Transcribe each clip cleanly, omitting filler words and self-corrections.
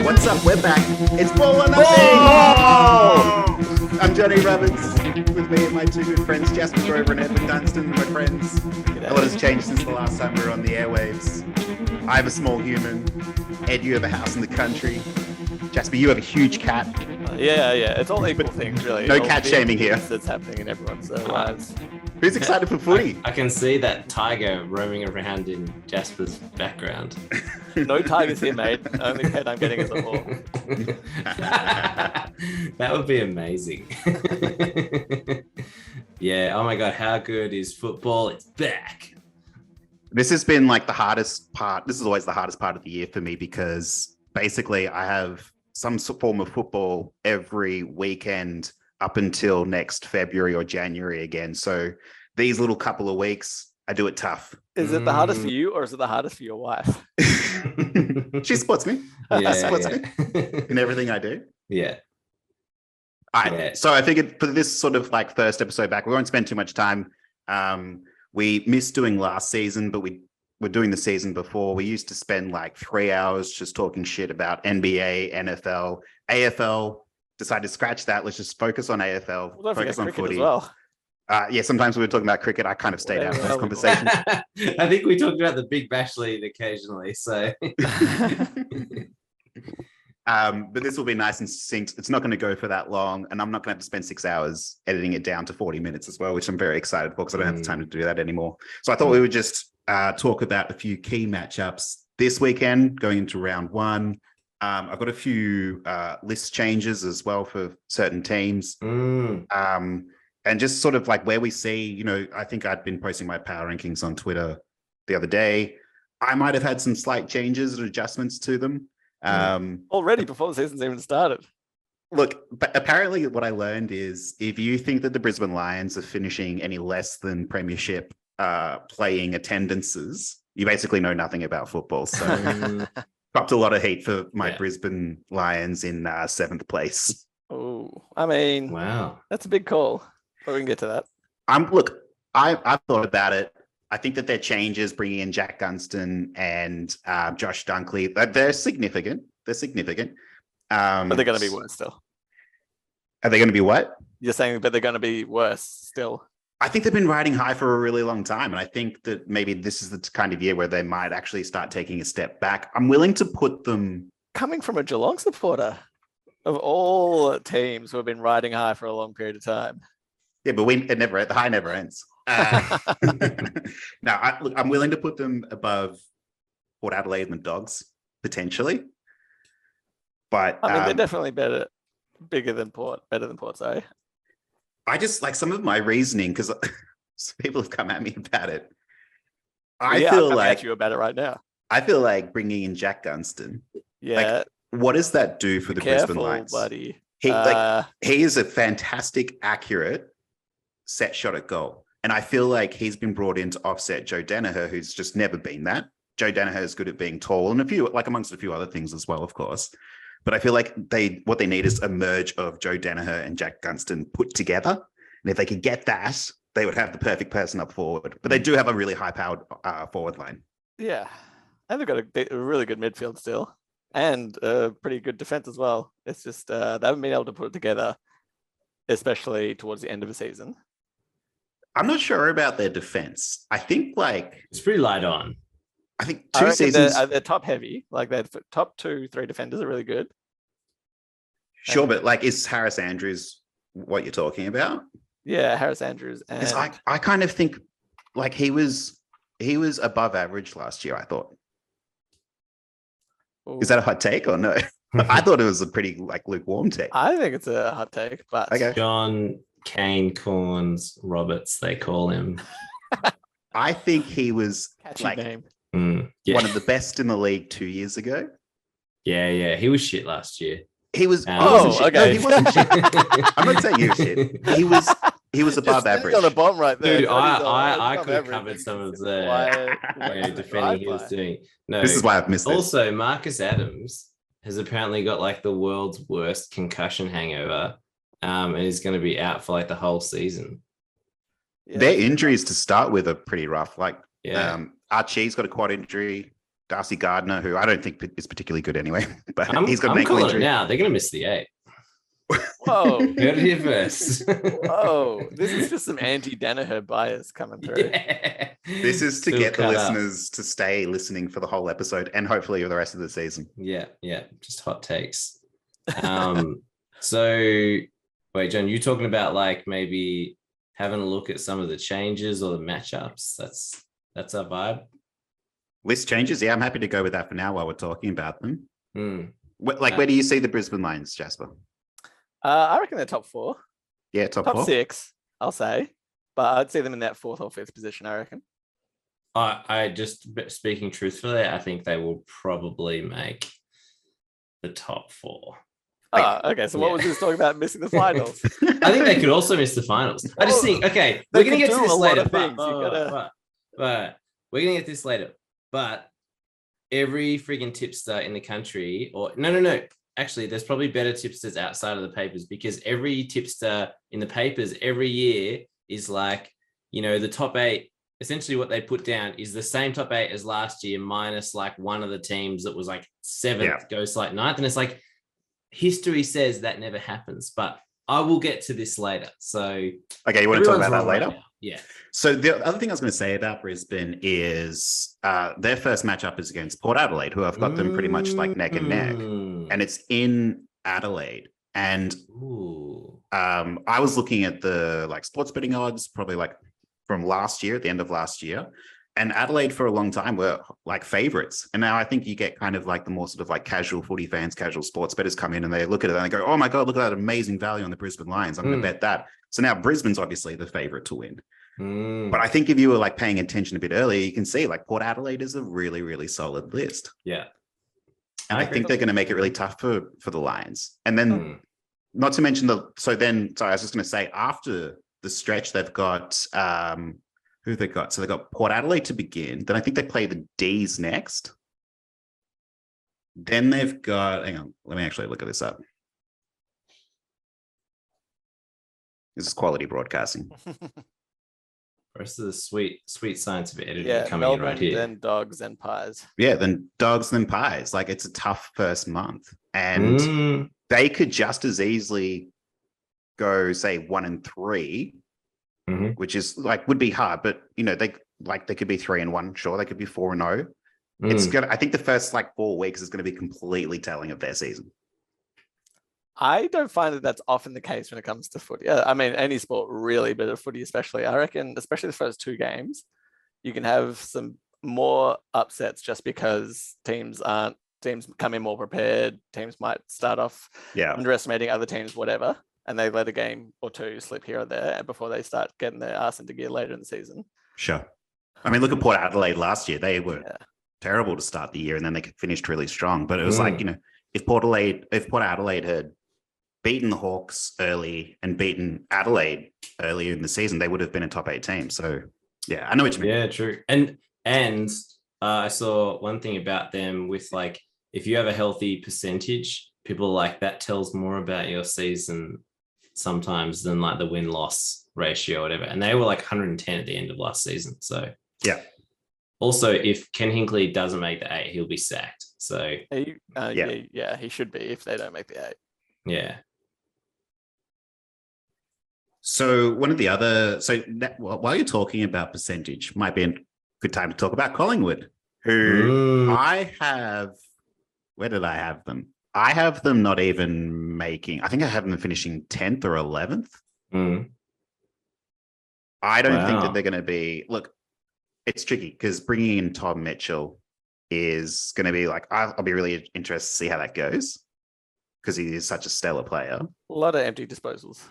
What's up? We're back. It's Ball or Nothing. I'm Johnny Roberts. With me and my two good friends, Jasper Grover and Edward Dunstan, my friends. A lot has changed since the last time we were on the airwaves. I'm a small human. Ed, you have a house in the country. Jasper, you have a huge cat. Yeah. It's all equal things, really. No All cat the shaming here. That's happening in everyone's lives. Who's excited for footy? I can see that tiger roaming around in Jasper's background. No tigers here, mate. Only pet I'm getting is a hawk. That would be amazing. Yeah, oh my God, how good is football? It's back. This has been like the hardest part. This is always the hardest part of the year for me because basically I have some form of football every weekend up until next February or January again. So these little couple of weeks, I do it tough. Is it the hardest for you or is it the hardest for your wife? She supports me. Yeah, She supports me in everything I do. Yeah. So I figured for this sort of like first episode back, we won't spend too much time. We missed doing last season, but we're doing the season before. We used to spend like 3 hours just talking shit about NBA, NFL, AFL. Decided to scratch that. Let's just focus on AFL. Well, don't focus forget on cricket footy. as well. Yeah, sometimes we were talking about cricket. I kind of stayed out of those conversations. I think we talked about the Big Bash League occasionally. So, but this will be nice and succinct. It's not going to go for that long, and I'm not going to have to spend 6 hours editing it down to 40 minutes as well, which I'm very excited for because I don't have the time to do that anymore. So I thought we would just talk about a few key matchups this weekend going into round one. I've got a few list changes as well for certain teams. And just sort of like where we see, I think I'd been posting my power rankings on Twitter the other day. I might have had some slight changes or adjustments to them. Already before the season's even started. Look, but apparently what I learned is if you think that the Brisbane Lions are finishing any less than premiership playing attendances, you basically know nothing about football. So dropped a lot of heat for my Brisbane Lions in 7th place. Oh, I mean, wow, that's a big call. But we can get to that. I've thought about it. I think that their changes, bringing in Jack Gunston and Josh Dunkley, they're significant. But they're going to be worse still. Are they going to be what? You're saying, but they're going to be worse still. I think they've been riding high for a really long time. And I think that maybe this is the kind of year where they might actually start taking a step back. I'm willing to put them... Coming from a Geelong supporter, of all teams who have been riding high for a long period of time. Yeah, but the high never ends. No, I'm willing to put them above Port Adelaide and the Dogs, potentially. But I mean, they're definitely better than Port, sorry. I just like some of my reasoning because people have come at me about it. I'm coming at you about it right now. I feel like bringing in Jack Gunston. Yeah. Like, what does that do for the Brisbane Lions? Buddy. He is a fantastic, accurate set shot at goal. And I feel like he's been brought in to offset Joe Danaher, who's just never been that. Joe Danaher is good at being tall and amongst a few other things as well, of course. But I feel like what they need is a merge of Joe Danaher and Jack Gunston put together. And if they could get that, they would have the perfect person up forward. But they do have a really high-powered forward line. Yeah. And they've got a really good midfield still. And a pretty good defense as well. It's just they haven't been able to put it together, especially towards the end of the season. I'm not sure about their defense. I think it's pretty light on. I think two seasons. They're top heavy. Like their top 2-3 defenders are really good. Sure, but like, is Harris Andrews what you're talking about? Yeah, Harris Andrews. And I kind of think like he was above average last year, I thought. Ooh. Is that a hot take or no? I thought it was a pretty like lukewarm take. I think it's a hot take, but okay. John Kane Corns Roberts, they call him. I think he was catchy name. One of the best in the league 2 years ago. Yeah. He was shit last year. He was. Okay. No, he wasn't shit. I'm not saying you were shit. He was above average. On the bomb right there. Dude, I could have covered some of the defending he was doing. No, this is why I've missed it. Also, Marcus Adams has apparently got like the world's worst concussion hangover, and is going to be out for like the whole season. Yeah. Their injuries to start with are pretty rough. Like Yeah. Archie's got a quad injury. Darcy Gardner, who I don't think is particularly good anyway, but he's got an I'm ankle calling injury. it now. They're going to miss the 8. Whoa. Heard it here first. Whoa. This is just some anti-Danaher bias coming through. Yeah. This is to Still get the cut up. listeners to stay listening for the whole episode and hopefully for the rest of the season. Yeah, just hot takes. So wait, John, you talking about like maybe having a look at some of the changes or the matchups? That's our vibe. List changes. Yeah, I'm happy to go with that for now while we're talking about them. Where do you see the Brisbane Lions, Jasper? I reckon they're top 4. Yeah, top Top 4. 6, I'll say. But I'd see them in that 4th or 5th position, I reckon. I just speaking truthfully, I think they will probably make the top 4. Okay. So what was this talking about missing the finals? I think they could also miss the finals. I just think, okay, we're gonna get to this later, but we're gonna get this later. But every friggin' tipster in the country, or no. Actually, there's probably better tipsters outside of the papers, because every tipster in the papers every year is like, the top 8. Essentially what they put down is the same top 8 as last year, minus like one of the teams that was like 7th goes like 9th. And it's like, history says that never happens, but I will get to this later. So okay, you want to talk about that later? Right, yeah. So the other thing I was going to say about Brisbane is their first matchup is against Port Adelaide, who I've got them pretty much like neck and neck, and it's in Adelaide. And I was looking at the like sports betting odds, probably like from last year, at the end of last year, and Adelaide for a long time were like favorites. And now I think you get kind of like the more sort of like casual footy fans, casual sports bettors come in and they look at it and they go, oh my God, look at that amazing value on the Brisbane Lions. I'm going to bet that. So now Brisbane's obviously the favorite to win. But I think if you were like paying attention a bit earlier, you can see like Port Adelaide is a really, really solid list. Yeah. And I think they're going to make it really tough for the Lions. And then not to mention I was just going to say after the stretch, they've got, who they got? So they got Port Adelaide to begin. Then I think they play the D's next. Then they've got, hang on, let me actually look at this up. This is quality broadcasting. Rest of the sweet science of editing coming Melbourne, in right here. Then Dogs, then Pies. Yeah, then Dogs, then Pies. Like it's a tough first month. And they could just as easily go, say, 1-3. Which is like would be hard, but they could be 3-1. Sure, they could be 4-0. It's gonna. I think the first like 4 weeks is going to be completely telling of their season. I don't find that that's often the case when it comes to footy. I mean, any sport really, but footy especially. I reckon, especially the first 2 games, you can have some more upsets just because teams come in more prepared. Teams might start off underestimating other teams, whatever. And they let a game or 2 slip here or there before they start getting their ass into gear later in the season. Sure. I mean, look at Port Adelaide last year. They were terrible to start the year and then they finished really strong. But it was like, if Port Adelaide had beaten the Hawks early and beaten Adelaide earlier in the season, they would have been a top 8 team. So, yeah, I know what you mean. Yeah, true. And I saw one thing about them with like, if you have a healthy percentage, people like that tells more about your season sometimes than like the win-loss ratio or whatever. And they were like 110 at the end of last season. So yeah. Also, if Ken Hinkley doesn't make the 8, he'll be sacked. So he should be if they don't make the 8. Yeah. So one of the other, while you're talking about percentage, might be a good time to talk about Collingwood, who I have. Where did I have them? I have them not even making. I think I have them finishing 10th or 11th. I don't think that they're going to be. Look, it's tricky because bringing in Tom Mitchell is going to be like. I'll be really interested to see how that goes because he is such a stellar player. A lot of empty disposals.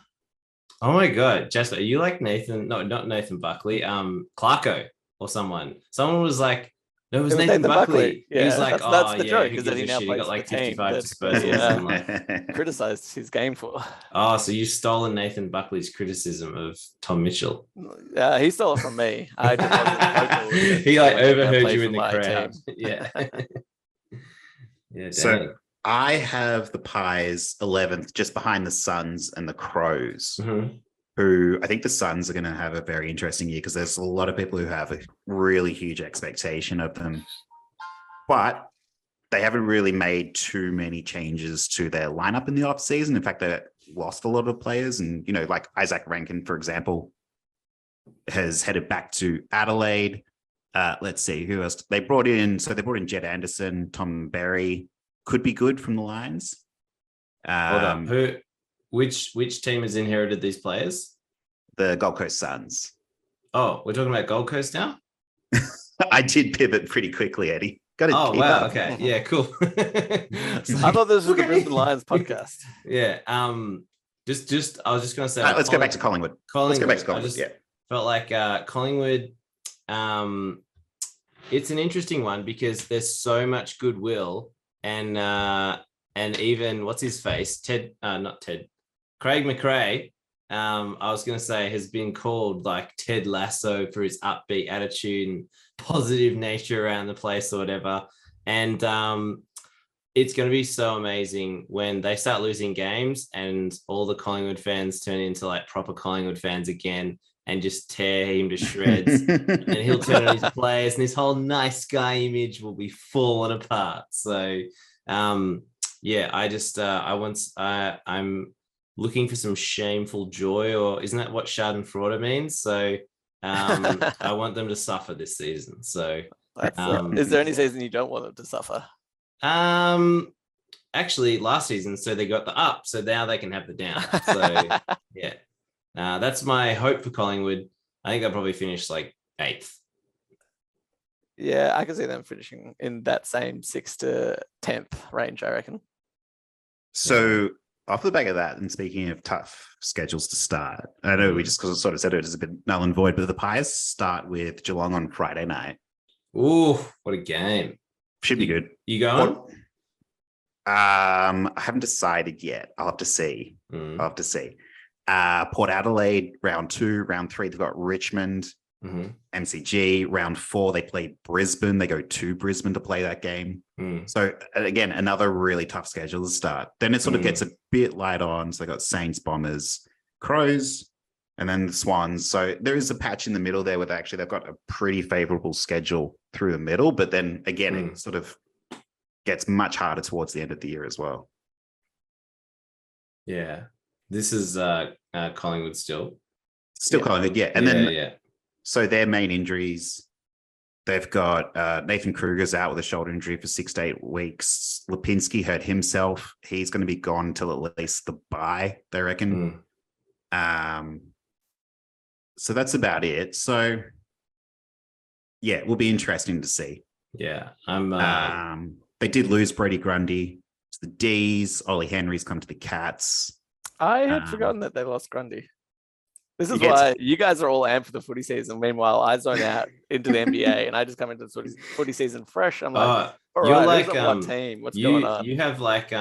Oh my God, Jasper, are you like Nathan? No, not Nathan Buckley. Clarko or someone. Someone was like, no, it was Nathan Buckley. Yeah, he was like, that's the joke, because he now he plays got like for the team 55 that- disposals. Criticized his game for. Oh, so you've stolen Nathan Buckley's criticism of Tom Mitchell. Yeah, he stole it from me. I just wasn't vocal. He like When he overheard played you for in the my crowd. team. Yeah. Yeah. Dang. So I have the Pies 11th, just behind the Suns and the Crows. who I think the Suns are going to have a very interesting year because there's a lot of people who have a really huge expectation of them. But they haven't really made too many changes to their lineup in the offseason. In fact, they lost a lot of players. And, like Isaac Rankin, for example, has headed back to Adelaide. Let's see who else they brought in. So they brought in Jed Anderson, Tom Berry, could be good from the Lions. Hold up. Which team has inherited these players? The Gold Coast Suns. Oh, we're talking about Gold Coast now? I did pivot pretty quickly, Eddie. Oh, wow. Okay. Yeah, cool. I thought this was the Brisbane Lions podcast. Yeah. I was just going to say. Let's go back to Collingwood. Let's go back to Collingwood. Yeah. Felt like Collingwood. It's an interesting one because there's so much goodwill and even what's his face? Craig McRae. I was going to say has been called like Ted Lasso for his upbeat attitude and positive nature around the place or whatever. And it's going to be so amazing when they start losing games and all the Collingwood fans turn into like proper Collingwood fans again and just tear him to shreds. And he'll turn on his players and this whole nice guy image will be falling apart. So yeah, I'm looking for some shameful joy, or isn't that what Schadenfreude means? So I want them to suffer this season. So is there any season you don't want them to suffer? Actually last season, so they got the up, so now they can have the down. So yeah, that's my hope for Collingwood. I think they'll probably finish like 8th. Yeah, I can see them finishing in that same 6th to 10th range, I reckon. So off the back of that, and speaking of tough schedules to start, I know we just sort of said it as a bit null and void, but the Pies start with Geelong on Friday night. Ooh, what a game. Should be good. You going? I haven't decided yet. I'll have to see. I'll have to see. Port Adelaide, round 2. Round 3, they've got Richmond. MCG. Round 4, they play Brisbane. They go to Brisbane to play that game. So again, another really tough schedule to start. Then it sort of gets a bit light on. So they got Saints, Bombers, Crows, and then the Swans. So there is a patch in the middle there where they've got a pretty favorable schedule through the middle. But then again, it sort of gets much harder towards the end of the year as well. Yeah. This is Collingwood still. Collingwood, yeah. And then so their main injuries, they've got Nathan Kruger's out with a shoulder injury for 6 to 8 weeks. Lipinski hurt himself. He's going to be gone till at least the bye, they reckon. So that's about it. So yeah, it will be interesting to see. Yeah. They did lose Brady Grundy to the D's. Ollie Henry's come to the Cats. I had forgotten that they lost Grundy. This is why you guys are all amped for the footy season. Meanwhile, I zone out into the NBA and I just come into the footy season fresh. I'm like, all you're right, like one team. What's going on? You have like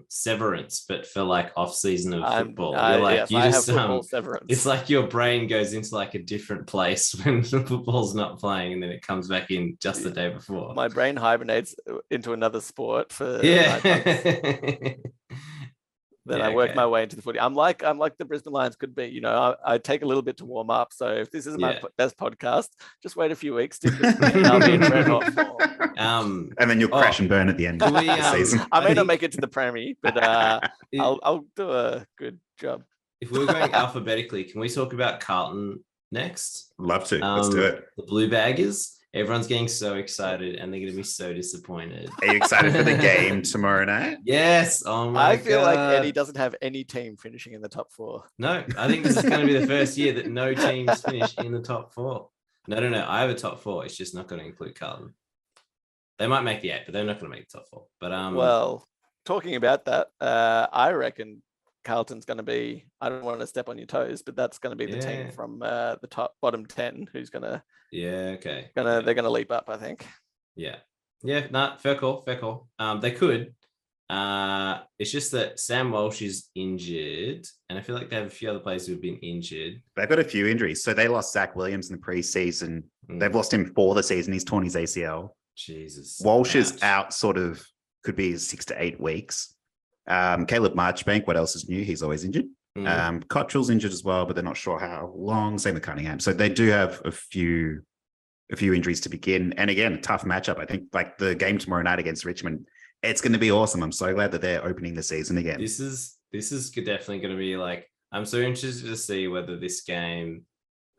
severance, but for like off season of football. I have football severance. It's like your brain goes into like a different place when the football's not playing, and then it comes back in just the day before. My brain hibernates into another sport for 9 months. Then I work my way into the footy. I'm like the Brisbane Lions could be. I take a little bit to warm up. So if this is my best podcast, just wait a few weeks. I'll be in red hot form. And then you'll crash and burn at the end of the season. I may not make it to the Premier, but I'll do a good job. If we're going alphabetically, can we talk about Carlton next? Love to. Let's do it. The Blue Baggers. Everyone's getting so excited and they're going to be so disappointed. Are you excited for the game tomorrow night? Yes. Oh my God. I feel like Eddie doesn't have any team finishing in the top 4. No, I think this is going to be the first year that no teams finish in the top 4. No. I have a top 4. It's just not going to include Carlton. They might make the 8, but they're not going to make the top 4. But well, talking about that, I reckon Carlton's going to be, I don't want to step on your toes, but that's going to be the team from the bottom 10 who's going to they're going to leap up, I think. Fair call. They could. It's just that Sam Walsh is injured, and I feel like they have a few other players who have been injured. They've got a few injuries. So they lost Zach Williams in the preseason. They've lost him for the season. He's torn his ACL. Jesus. Walsh is out could be 6 to 8 weeks. Caleb Marchbank, what else is new? He's always injured. Cottrell's injured as well, but they're not sure how long. Same with Cunningham. So they do have a few injuries to begin. And again, a tough matchup. I think like the game tomorrow night against Richmond, it's going to be awesome. I'm so glad that they're opening the season again. This is definitely going to be like, I'm so interested to see whether this game,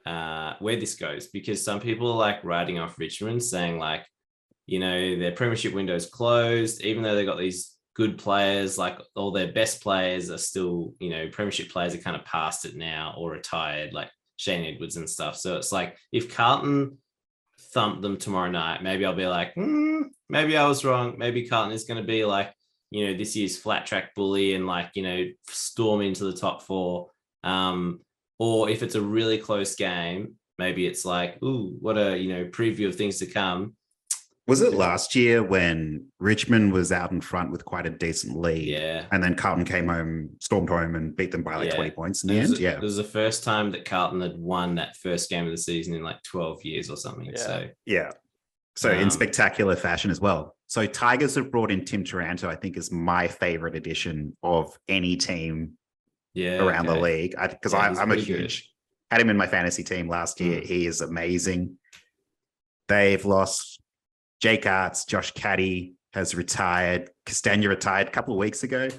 where this goes, because some people are like writing off Richmond, saying like, you know, their premiership window is closed, even though they got these good players, like all their best players are still, you know, premiership players are kind of past it now or retired, like Shane Edwards and stuff. So it's like, if Carlton thump them tomorrow night, maybe I'll be like, maybe I was wrong. Maybe Carlton is going to be like, you know, this year's flat track bully and like, you know, storm into the top 4. Or if it's a really close game, maybe it's like, ooh, what a, you know, preview of things to come. Was it last year when Richmond was out in front with quite a decent lead? Yeah. And then Carlton stormed home and beat them by like 20 points in the end? It was the first time that Carlton had won that first game of the season in like 12 years or something. Yeah. So in spectacular fashion as well. So Tigers have brought in Tim Taranto, I think is my favorite addition of any team around the league. Because I'm a huge, had him in my fantasy team last year. He is amazing. They've lost Jake Arts, Josh Caddy has retired. Castagna retired a couple of weeks ago.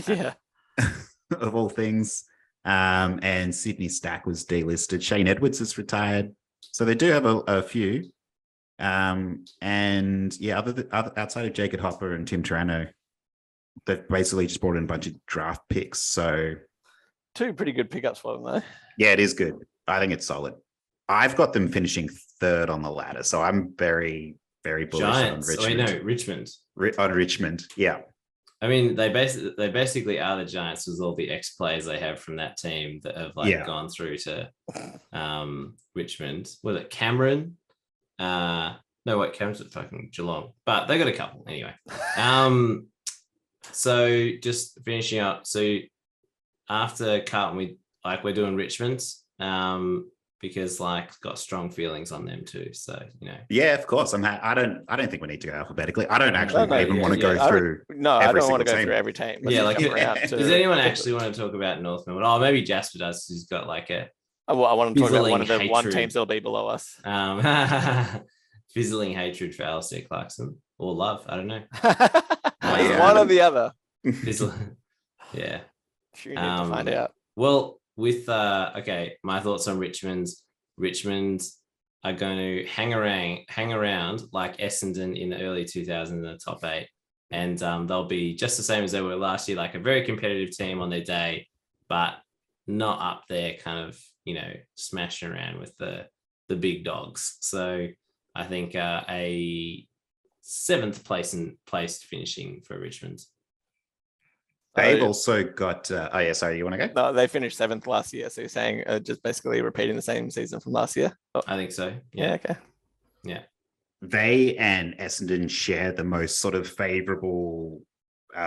Yeah. Of all things. And Sydney Stack was delisted. Shane Edwards is retired. So they do have a few. And yeah, outside of Jacob Hopper and Tim Taranto, they've basically just brought in a bunch of draft picks. So 2 pretty good pickups for them, though. Yeah, it is good. I think it's solid. I've got them finishing 3rd on the ladder, so I'm very, very bullish Giants. on Richmond. Richmond. On Richmond, yeah. I mean, they basically are the Giants with all the ex-players they have from that team that have gone through to Richmond. Was it Cameron? No, wait, Cameron's at fucking Geelong, but they got a couple anyway. So just finishing up. So after Carlton, we're doing Richmond. Because got strong feelings on them too. So, you know. Yeah, of course. I don't think we need to go alphabetically. I don't actually even want to go through. I don't want to go through every team. Does anyone actually want to talk about North Melbourne? Oh, maybe Jasper does. He's got like a. Well, I want to talk about one of the one teams that'll be below us. Fizzling hatred for Alistair Clarkson or love. I don't know. One or the other. Yeah. Sure, you need to find out. Well, with my thoughts on Richmond. Richmond are going to hang around like Essendon in the early 2000s in the top 8, and they'll be just the same as they were last year, like a very competitive team on their day, but not up there, kind of, you know, smashing around with the big dogs. So I think a 7th place finishing for Richmond. They've also got. Sorry, you want to go? No, they finished 7th last year. So you're saying just basically repeating the same season from last year? Oh. I think so. Yeah. Okay. Yeah. They and Essendon share the most sort of favorable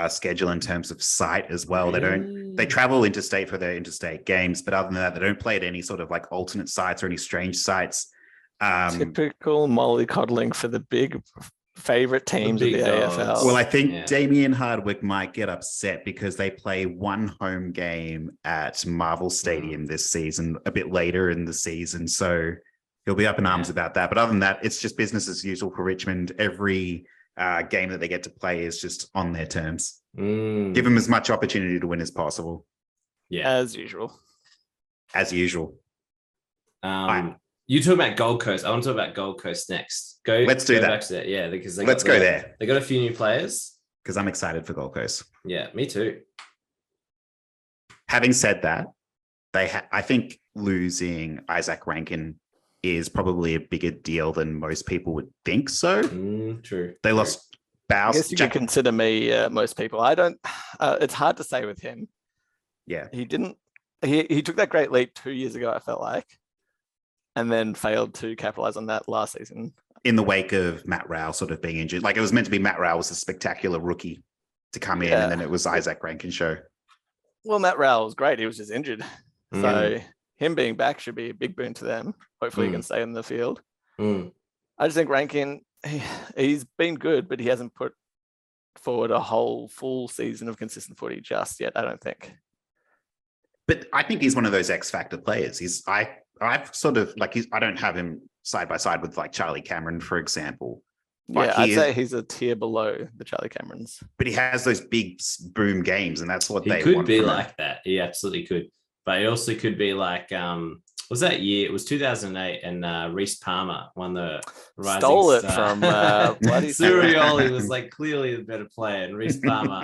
schedule in terms of site as well. They travel interstate for their interstate games, but other than that, they don't play at any sort of like alternate sites or any strange sites. Typical mollycoddling for the big favorite teams of the AFL. Well, I think Damien Hardwick might get upset because they play one home game at Marvel Stadium this season, a bit later in the season. So he'll be up in arms about that. But other than that, it's just business as usual for Richmond. Every game that they get to play is just on their terms. Give them as much opportunity to win as possible. Yeah, as usual. As usual. You talk about Gold Coast. I want to talk about Gold Coast next. Let's do that. Back to that. Yeah, because let's go there. They got a few new players. Because I'm excited for Gold Coast. Yeah, me too. Having said that, I think losing Isaac Rankin is probably a bigger deal than most people would think. So true. They lost Bouse. I guess you could consider me most people. I don't. It's hard to say with him. Yeah, he didn't. He took that great leap 2 years ago, I felt like, and then failed to capitalize on that last season. In the wake of Matt Rowell sort of being injured. Like it was meant to be Matt Rowell was a spectacular rookie to come in, and then it was Isaac Rankin show. Well, Matt Rowell was great. He was just injured. So him being back should be a big boon to them. Hopefully he can stay in the field. I just think Rankin, he's been good, but he hasn't put forward a whole full season of consistent footy just yet, I don't think. But I think he's one of those X factor players. I've sort of like I don't have him side by side with like Charlie Cameron, for example. Yeah, I'd say he's a tier below the Charlie Camerons. But he has those big boom games, and that's what he they could want be from like him. that. He absolutely could. But he also could be like, was that year? It was 2008, and Reece Palmer won the Rising Stole it Star. from bloody Surioli was like clearly the better player, and Reece Palmer.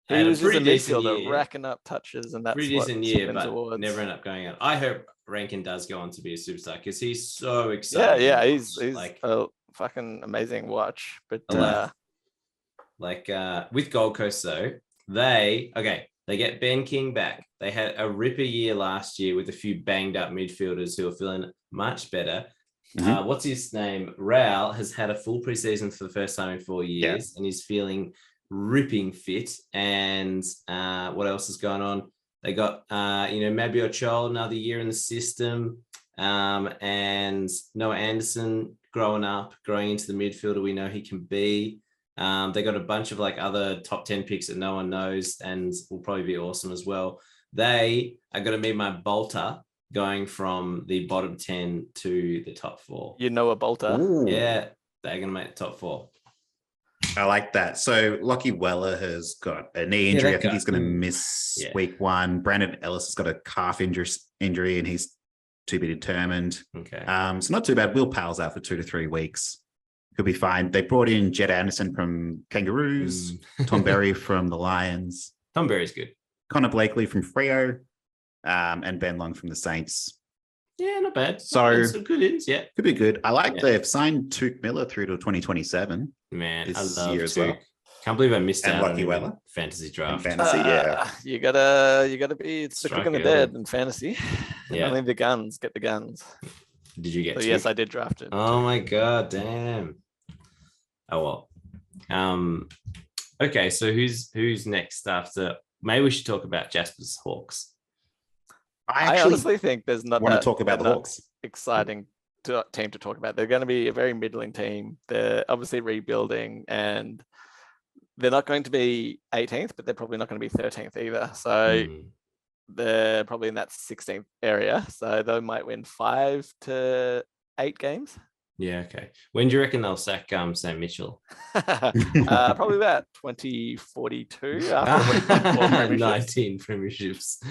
He was just a midfielder racking up touches, and that's pretty decent year, but awards. Never end up going out. I hope Rankin does go on to be a superstar because he's so exciting. Yeah, he's like a fucking amazing watch. But with Gold Coast though, they get Ben King back. They had a ripper year last year with a few banged up midfielders who are feeling much better. Mm-hmm. What's his name? Raul has had a full preseason for the first time in 4 years, and he's feeling ripping fit. And what else is going on? They got Mabio Chol another year in the system, and Noah Anderson growing into the midfielder we know he can be. They got a bunch of like other top 10 picks that no one knows and will probably be awesome as well. They are going to be my bolter going from the bottom 10 to the top 4. You know a bolter? Ooh. Yeah, they're going to make the top 4. I like that. So Lockie Weller has got a knee injury. I think he's going to miss week 1. Brandon Ellis has got a calf injury and he's to be determined. Okay. So not too bad. Will Powell's out for 2 to 3 weeks. Could be fine. They brought in Jed Anderson from Kangaroos, Tom Berry from the Lions. Tom Berry's good. Connor Blakely from Freo, and Ben Long from the Saints. Yeah, not bad. So some good ins, yeah. Could be good. I like they've signed Tuke Miller through to 2027. Man, I love year as well. Can't believe I missed out Lucky on Weller. fantasy draft. Fantasy, you gotta be it's the quick and the dead in fantasy. Yeah. Only the guns get the guns. Did you get? Yes, I did draft it. Oh my god, damn. Oh well. Okay, so who's next after? Maybe we should talk about Jasper's Hawks. I honestly think there's not want to talk about the Hawks. Exciting team to talk about. They're going to be a very middling team. They're obviously rebuilding, and they're not going to be 18th, but they're probably not going to be 13th either. So they're probably in that 16th area. So they might win 5 to 8 games. Yeah, okay. When do you reckon they'll sack Sam Mitchell? Probably about 2042 after 19 premierships.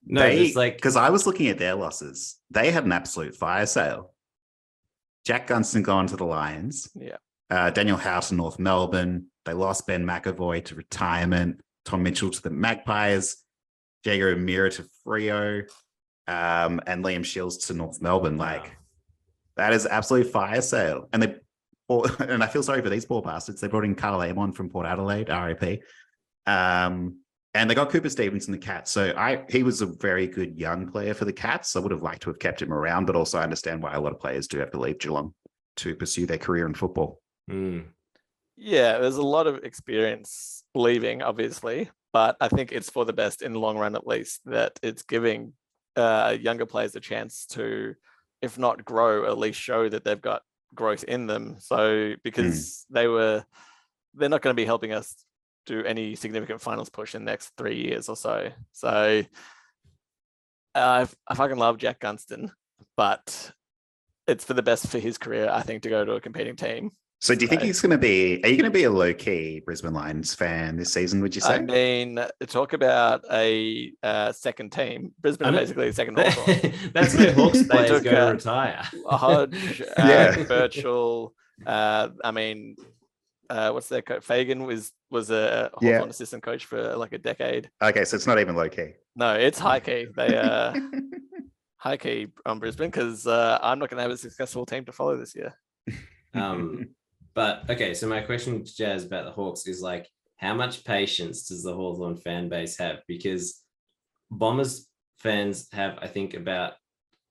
No, it's like because I was looking at their losses. They had an absolute fire sale. Jack Gunston gone to the Lions. Yeah. Daniel Howe to North Melbourne. They lost Ben McAvoy to retirement. Tom Mitchell to the Magpies. Jago O'Meara to Freo. And Liam Shields to North Melbourne. Like that is absolute fire sale. And I feel sorry for these poor bastards. They brought in Carl Amon from Port Adelaide, RIP. And they got Cooper Stevens in the Cats. So he was a very good young player for the Cats. I would have liked to have kept him around, but also I understand why a lot of players do have to leave Geelong to pursue their career in football. Yeah, there's a lot of experience leaving, obviously, but I think it's for the best in the long run, at least, that it's giving younger players a chance to, if not grow, at least show that they've got growth in them. So because they're not going to be helping us do any significant finals push in the next 3 years or so. So I fucking love Jack Gunston, but it's for the best for his career, I think, to go to a competing team. So do you think are you going to be a low-key Brisbane Lions fan this season, would you say? I mean, talk about a second team. Brisbane are basically a second Hawthorn. That's where Hawks players go to retire. Hodge, Birchall, what's their coach? Fagan was a Hawthorn assistant coach for like a decade. Okay, so it's not even low-key. No, it's high-key. They high-key on Brisbane because I'm not going to have a successful team to follow this year. But okay, so my question to Jazz about the Hawks is like, how much patience does the Hawthorn fan base have? Because Bombers fans have, I think, about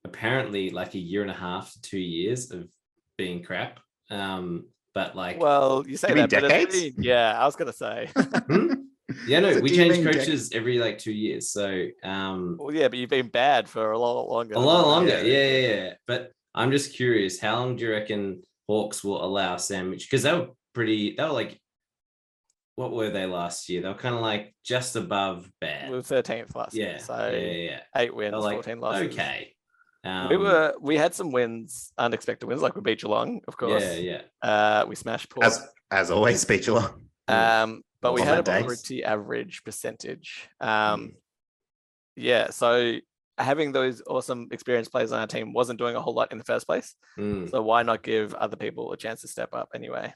apparently like a year and a half to 2 years of being crap. But like, well, you say that, decades? But yeah, I was gonna say. Yeah, no, we change coaches every like 2 years. So, well, yeah, but you've been bad for a lot longer. A lot longer, yeah. But I'm just curious, how long do you reckon Hawks will allow Sam Mitchell? Because they were like what were they last year? They were kind of like just above bad. We were 13th last year, so 8 wins, like, 14 losses. Okay. We had some wins, unexpected wins, like we beat Geelong, of course. Yeah. We smashed Port. As always, beat Geelong. But we had a day. pretty average percentage. Yeah, so having those awesome experienced players on our team wasn't doing a whole lot in the first place. So why not give other people a chance to step up anyway?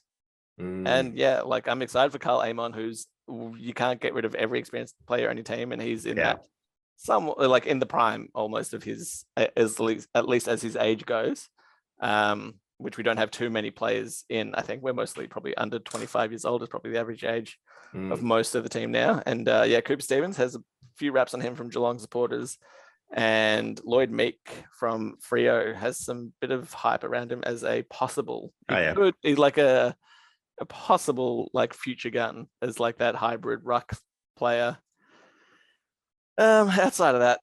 And yeah, like I'm excited for Carl Amon, who's you can't get rid of every experienced player on your team, and he's in that somewhat like in the prime almost of his at least as his age goes. Which we don't have too many players in. I think we're mostly probably under 25 years old is probably the average age of most of the team now. And yeah, Cooper Stevens has a few raps on him from Geelong supporters, and Lloyd Meek from Freo has some bit of hype around him as a possible, like a possible like future gun as like that hybrid ruck player. Outside of that,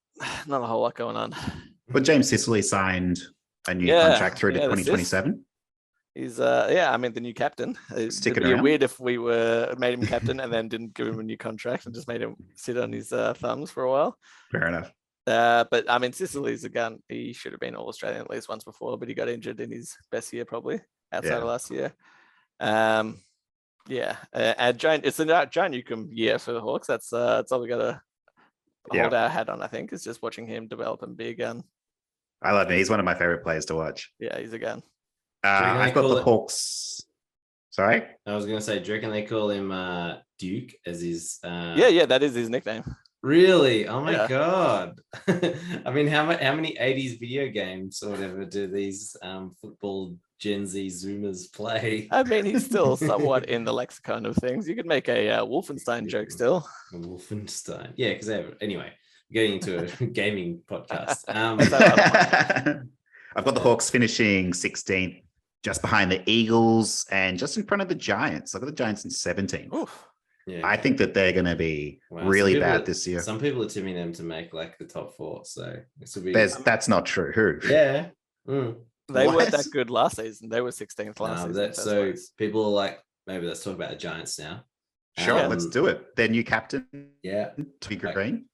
not a whole lot going on. But James Sicily signed a new contract through to 2027. He's I mean the new captain. It'd be weird if we made him captain and then didn't give him a new contract and just made him sit on his thumbs for a while. Fair enough. But I mean Sicily's a gun. He should have been All Australian at least once before, but he got injured in his best year probably outside of last year. And it's a John Newcombe year for the Hawks. That's all we got to hold our hat on. I think is just watching him develop and be a gun. I love him. He's one of my favorite players to watch. Yeah, he's a gun. I've got the Hawks. Sorry? I was going to say, do you reckon they call him Duke as his... Yeah, that is his nickname. Really? Oh my God. I mean, how many 80s video games or whatever do these football Gen Z Zoomers play? I mean, he's still somewhat in the lexicon of things. You could make a Wolfenstein joke still. Wolfenstein. Yeah, because anyway, getting into a gaming podcast. I've got the Hawks finishing 16th, just behind the Eagles and just in front of the Giants. I've got the Giants in 17th. Oof. Yeah. I think that they're going to be really bad this year. Some people are tipping them to make like the top 4. So this will be. That's not true. Who? Yeah. They weren't that good last season. They were 16th last season. So people are like, maybe let's talk about the Giants now. Sure, let's do it. Their new captain. Yeah. Toby Green.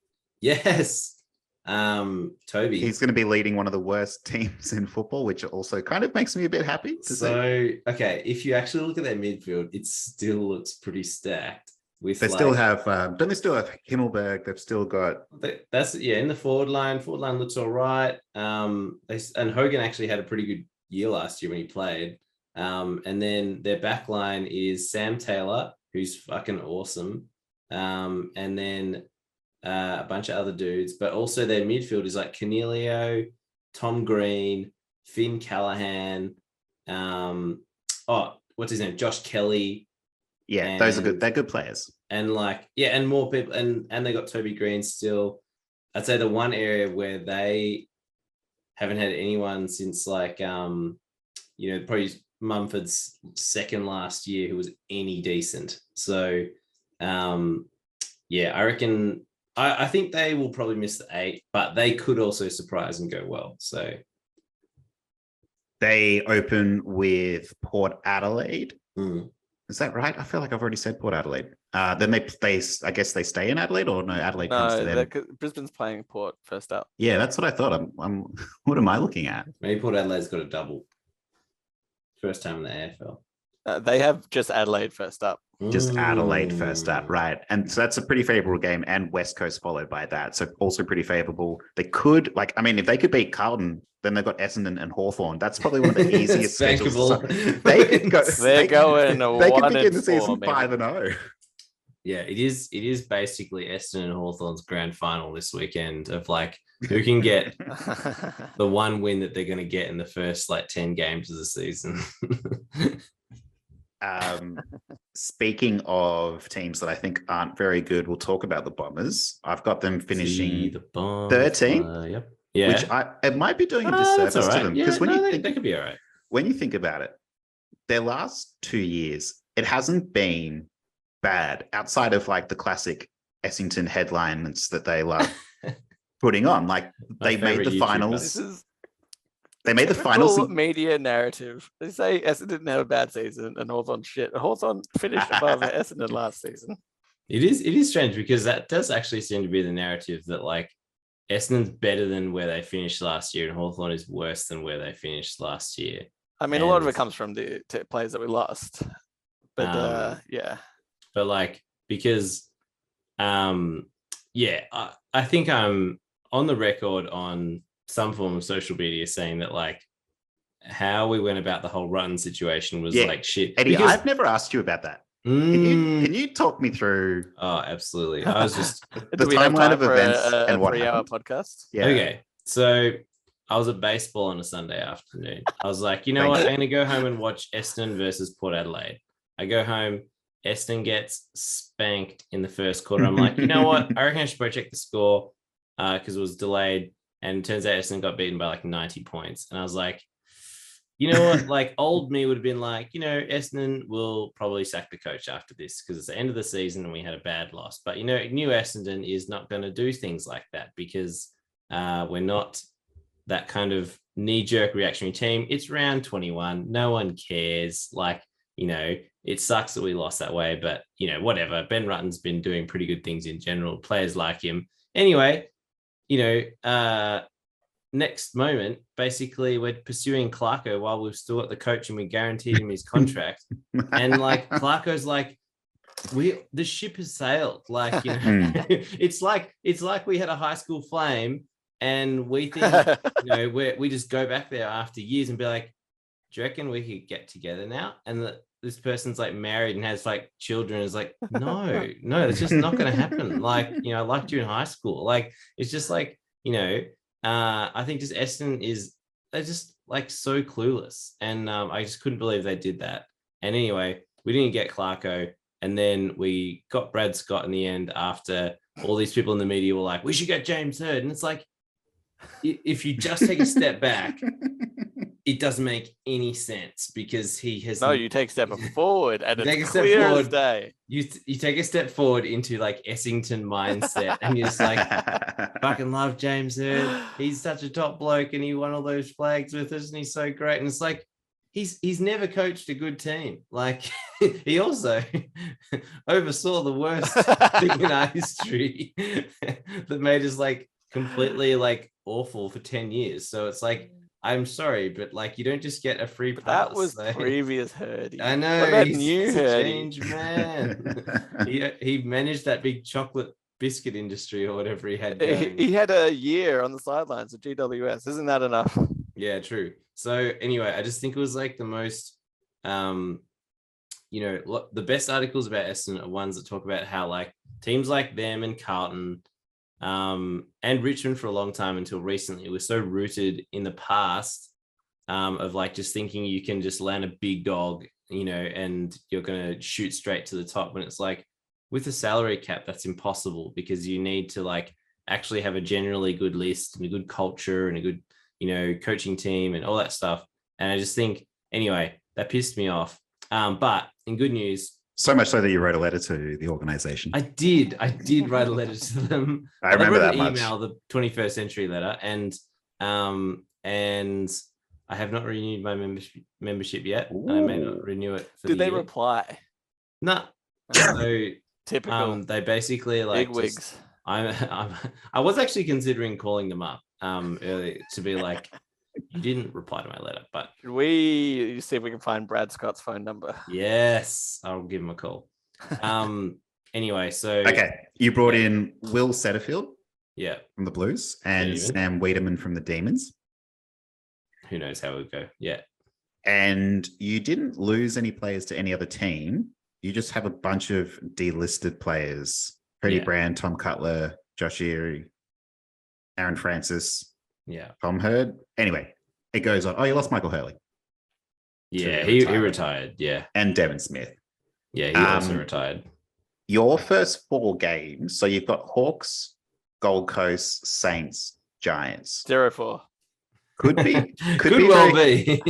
Yes. Toby. He's going to be leading one of the worst teams in football, which also kind of makes me a bit happy to see. Okay, if you actually look at their midfield, it still looks pretty stacked. They still have, don't they still have Himmelberg? They've still got. That's in the forward line. Forward line looks all right. And Hogan actually had a pretty good year last year when he played. And then their back line is Sam Taylor, who's fucking awesome. And then a bunch of other dudes, but also their midfield is like Cornelio, Tom Green, Finn Callahan, what's his name? Josh Kelly. Yeah, those are good. They're good players. And and more people, and they got Toby Green still. I'd say the one area where they haven't had anyone since probably Mumford's second last year who was any decent. So I reckon I think they will probably miss the 8, but they could also surprise and go well. So they open with Port Adelaide. Is that right? I feel like I've already said Port Adelaide. Then they I guess they stay in Adelaide, or no? Adelaide comes to them. Brisbane's playing Port first up. Yeah, that's what I thought. I'm what am I looking at? Maybe Port Adelaide's got a double. First time in the AFL. They have just Adelaide first up. Just Adelaide first up, right? And so that's a pretty favorable game, and West Coast followed by that. So also pretty favorable. They could, if they could beat Carlton, then they've got Essendon and Hawthorn. That's probably one of the easiest schedules. They could go. They're going. They could begin the season 5-0. Yeah, it is. It is basically Essendon and Hawthorn's grand final this weekend of who can get the one win that they're going to get in the first 10 games of the season. Speaking of teams that I think aren't very good, we'll talk about the Bombers. I've got them finishing 13th. Yep. Yeah. Which it might be doing a disservice to them. Because they could be all right. When you think about it, their last 2 years, it hasn't been bad outside of the classic Essington headlines that they love putting on. They made the finals. They made the finals. Media narrative. They say Essendon didn't have a bad season and Hawthorn shit. Hawthorn finished above Essendon last season. It is strange because that does actually seem to be the narrative that like Essendon's better than where they finished last year and Hawthorn is worse than where they finished last year. I mean, a lot of it comes from the players that we lost. But yeah. But like, because I think I'm on the record on some form of social media saying that like how we went about the whole run situation was like shit. Eddie, I've never asked you about that. Can you talk me through? Oh, absolutely. I was just the timeline of events and what 3-hour podcast. Yeah. Okay. So I was at baseball on a Sunday afternoon. I was like, you know what? I'm going to go home and watch Essendon versus Port Adelaide. I go home. Essendon gets spanked in the first quarter. I'm like, you know what? I reckon I should go check the score because it was delayed. And it turns out Essendon got beaten by like 90 points. And I was like, you know what? Like old me would have been like, you know, Essendon will probably sack the coach after this because it's the end of the season and we had a bad loss. But, you know, new Essendon is not going to do things like that because we're not that kind of knee-jerk reactionary team. It's round 21. No one cares. Like, you know, it sucks that we lost that way, but, you know, whatever. Ben Rutten's been doing pretty good things in general. Players like him. Anyway, you know, next moment, basically, we're pursuing Clarko while we've still got the coach and we guaranteed him his contract. And like Clarko's like, the ship has sailed. Like, you know, it's like we had a high school flame and we think, you know, we just go back there after years and be like, do you reckon we could get together now? And this person's like married and has like children. Is like, no, it's just not going to happen. Like, you know, I liked you in high school. Like, it's just like, you know, I think just Essendon they're just like so clueless. And I just couldn't believe they did that. And anyway, we didn't get Clarko. And then we got Brad Scott in the end after all these people in the media were like, we should get James Hird. And it's like, if you just take a step back, it doesn't make any sense because he has. No, you take a step forward and it's clear as day. You take a step forward into like Essington mindset and you're just like, fucking love James Hird. He's such a top bloke and he won all those flags with us and he's so great. And it's like, he's never coached a good team. Like he also oversaw the worst thing in our history that made us like completely like awful for 10 years. So it's like, I'm sorry, but like you don't just get a free pass. That was previous Hirdy. I know. What about new Hirdy? Change man. he managed that big chocolate biscuit industry or whatever he had going. He had a year on the sidelines at GWS. Isn't that enough? Yeah, true. So anyway, I just think it was like the most, you know, the best articles about Essendon are ones that talk about how like teams like them and Carlton and Richmond for a long time until recently were so rooted in the past of like just thinking you can just land a big dog, you know, and you're going to shoot straight to the top. When it's like with a salary cap, that's impossible because you need to like actually have a generally good list and a good culture and a good, you know, coaching team and all that stuff. And I just think, anyway, that pissed me off. But in good news, so much so that you wrote a letter to the organization. I did write a letter to them. I remember that much. Email, the 21st century letter, and I have not renewed my membership yet. And I may not renew it. Did they reply? No. So typical. They basically like big wigs. I was actually considering calling them up earlier to be like, you didn't reply to my letter, but should we see if we can find Brad Scott's phone number? Yes, I'll give him a call. Anyway, so okay, you brought in Will Setterfield, from the Blues, and Sam Wiedemann from the Demons. Who knows how it would go? Yeah, and you didn't lose any players to any other team. You just have a bunch of delisted players: Freddie Brand, Tom Cutler, Josh Erie, Aaron Francis. Yeah. Tom Hird. Anyway, it goes on. Oh, you lost Michael Hurley. Yeah, he retired. Yeah. And Devin Smith. Yeah, he also retired. Your first 4 games. So you've got Hawks, Gold Coast, Saints, Giants. 0-4. Could be. Could well be.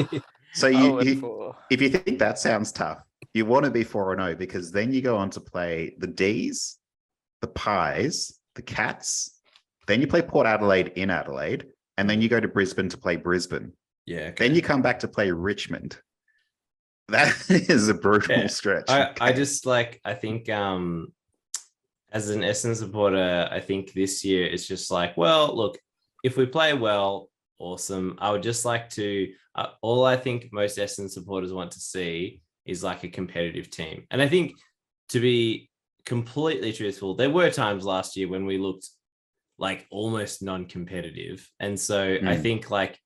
So if you think that sounds tough, you want to be 4-0 because then you go on to play the D's, the Pies, the Cats. Then you play Port Adelaide in Adelaide. And then you go to Brisbane to play Brisbane. Yeah. Then you come back to play Richmond. That is a brutal stretch. I just like, I think as an Essendon supporter, I think this year it's just like, well, look, if we play well, awesome. I would just like to, all I think most Essendon supporters want to see is like a competitive team. And I think, to be completely truthful, there were times last year when we looked like almost non-competitive. And so I think like,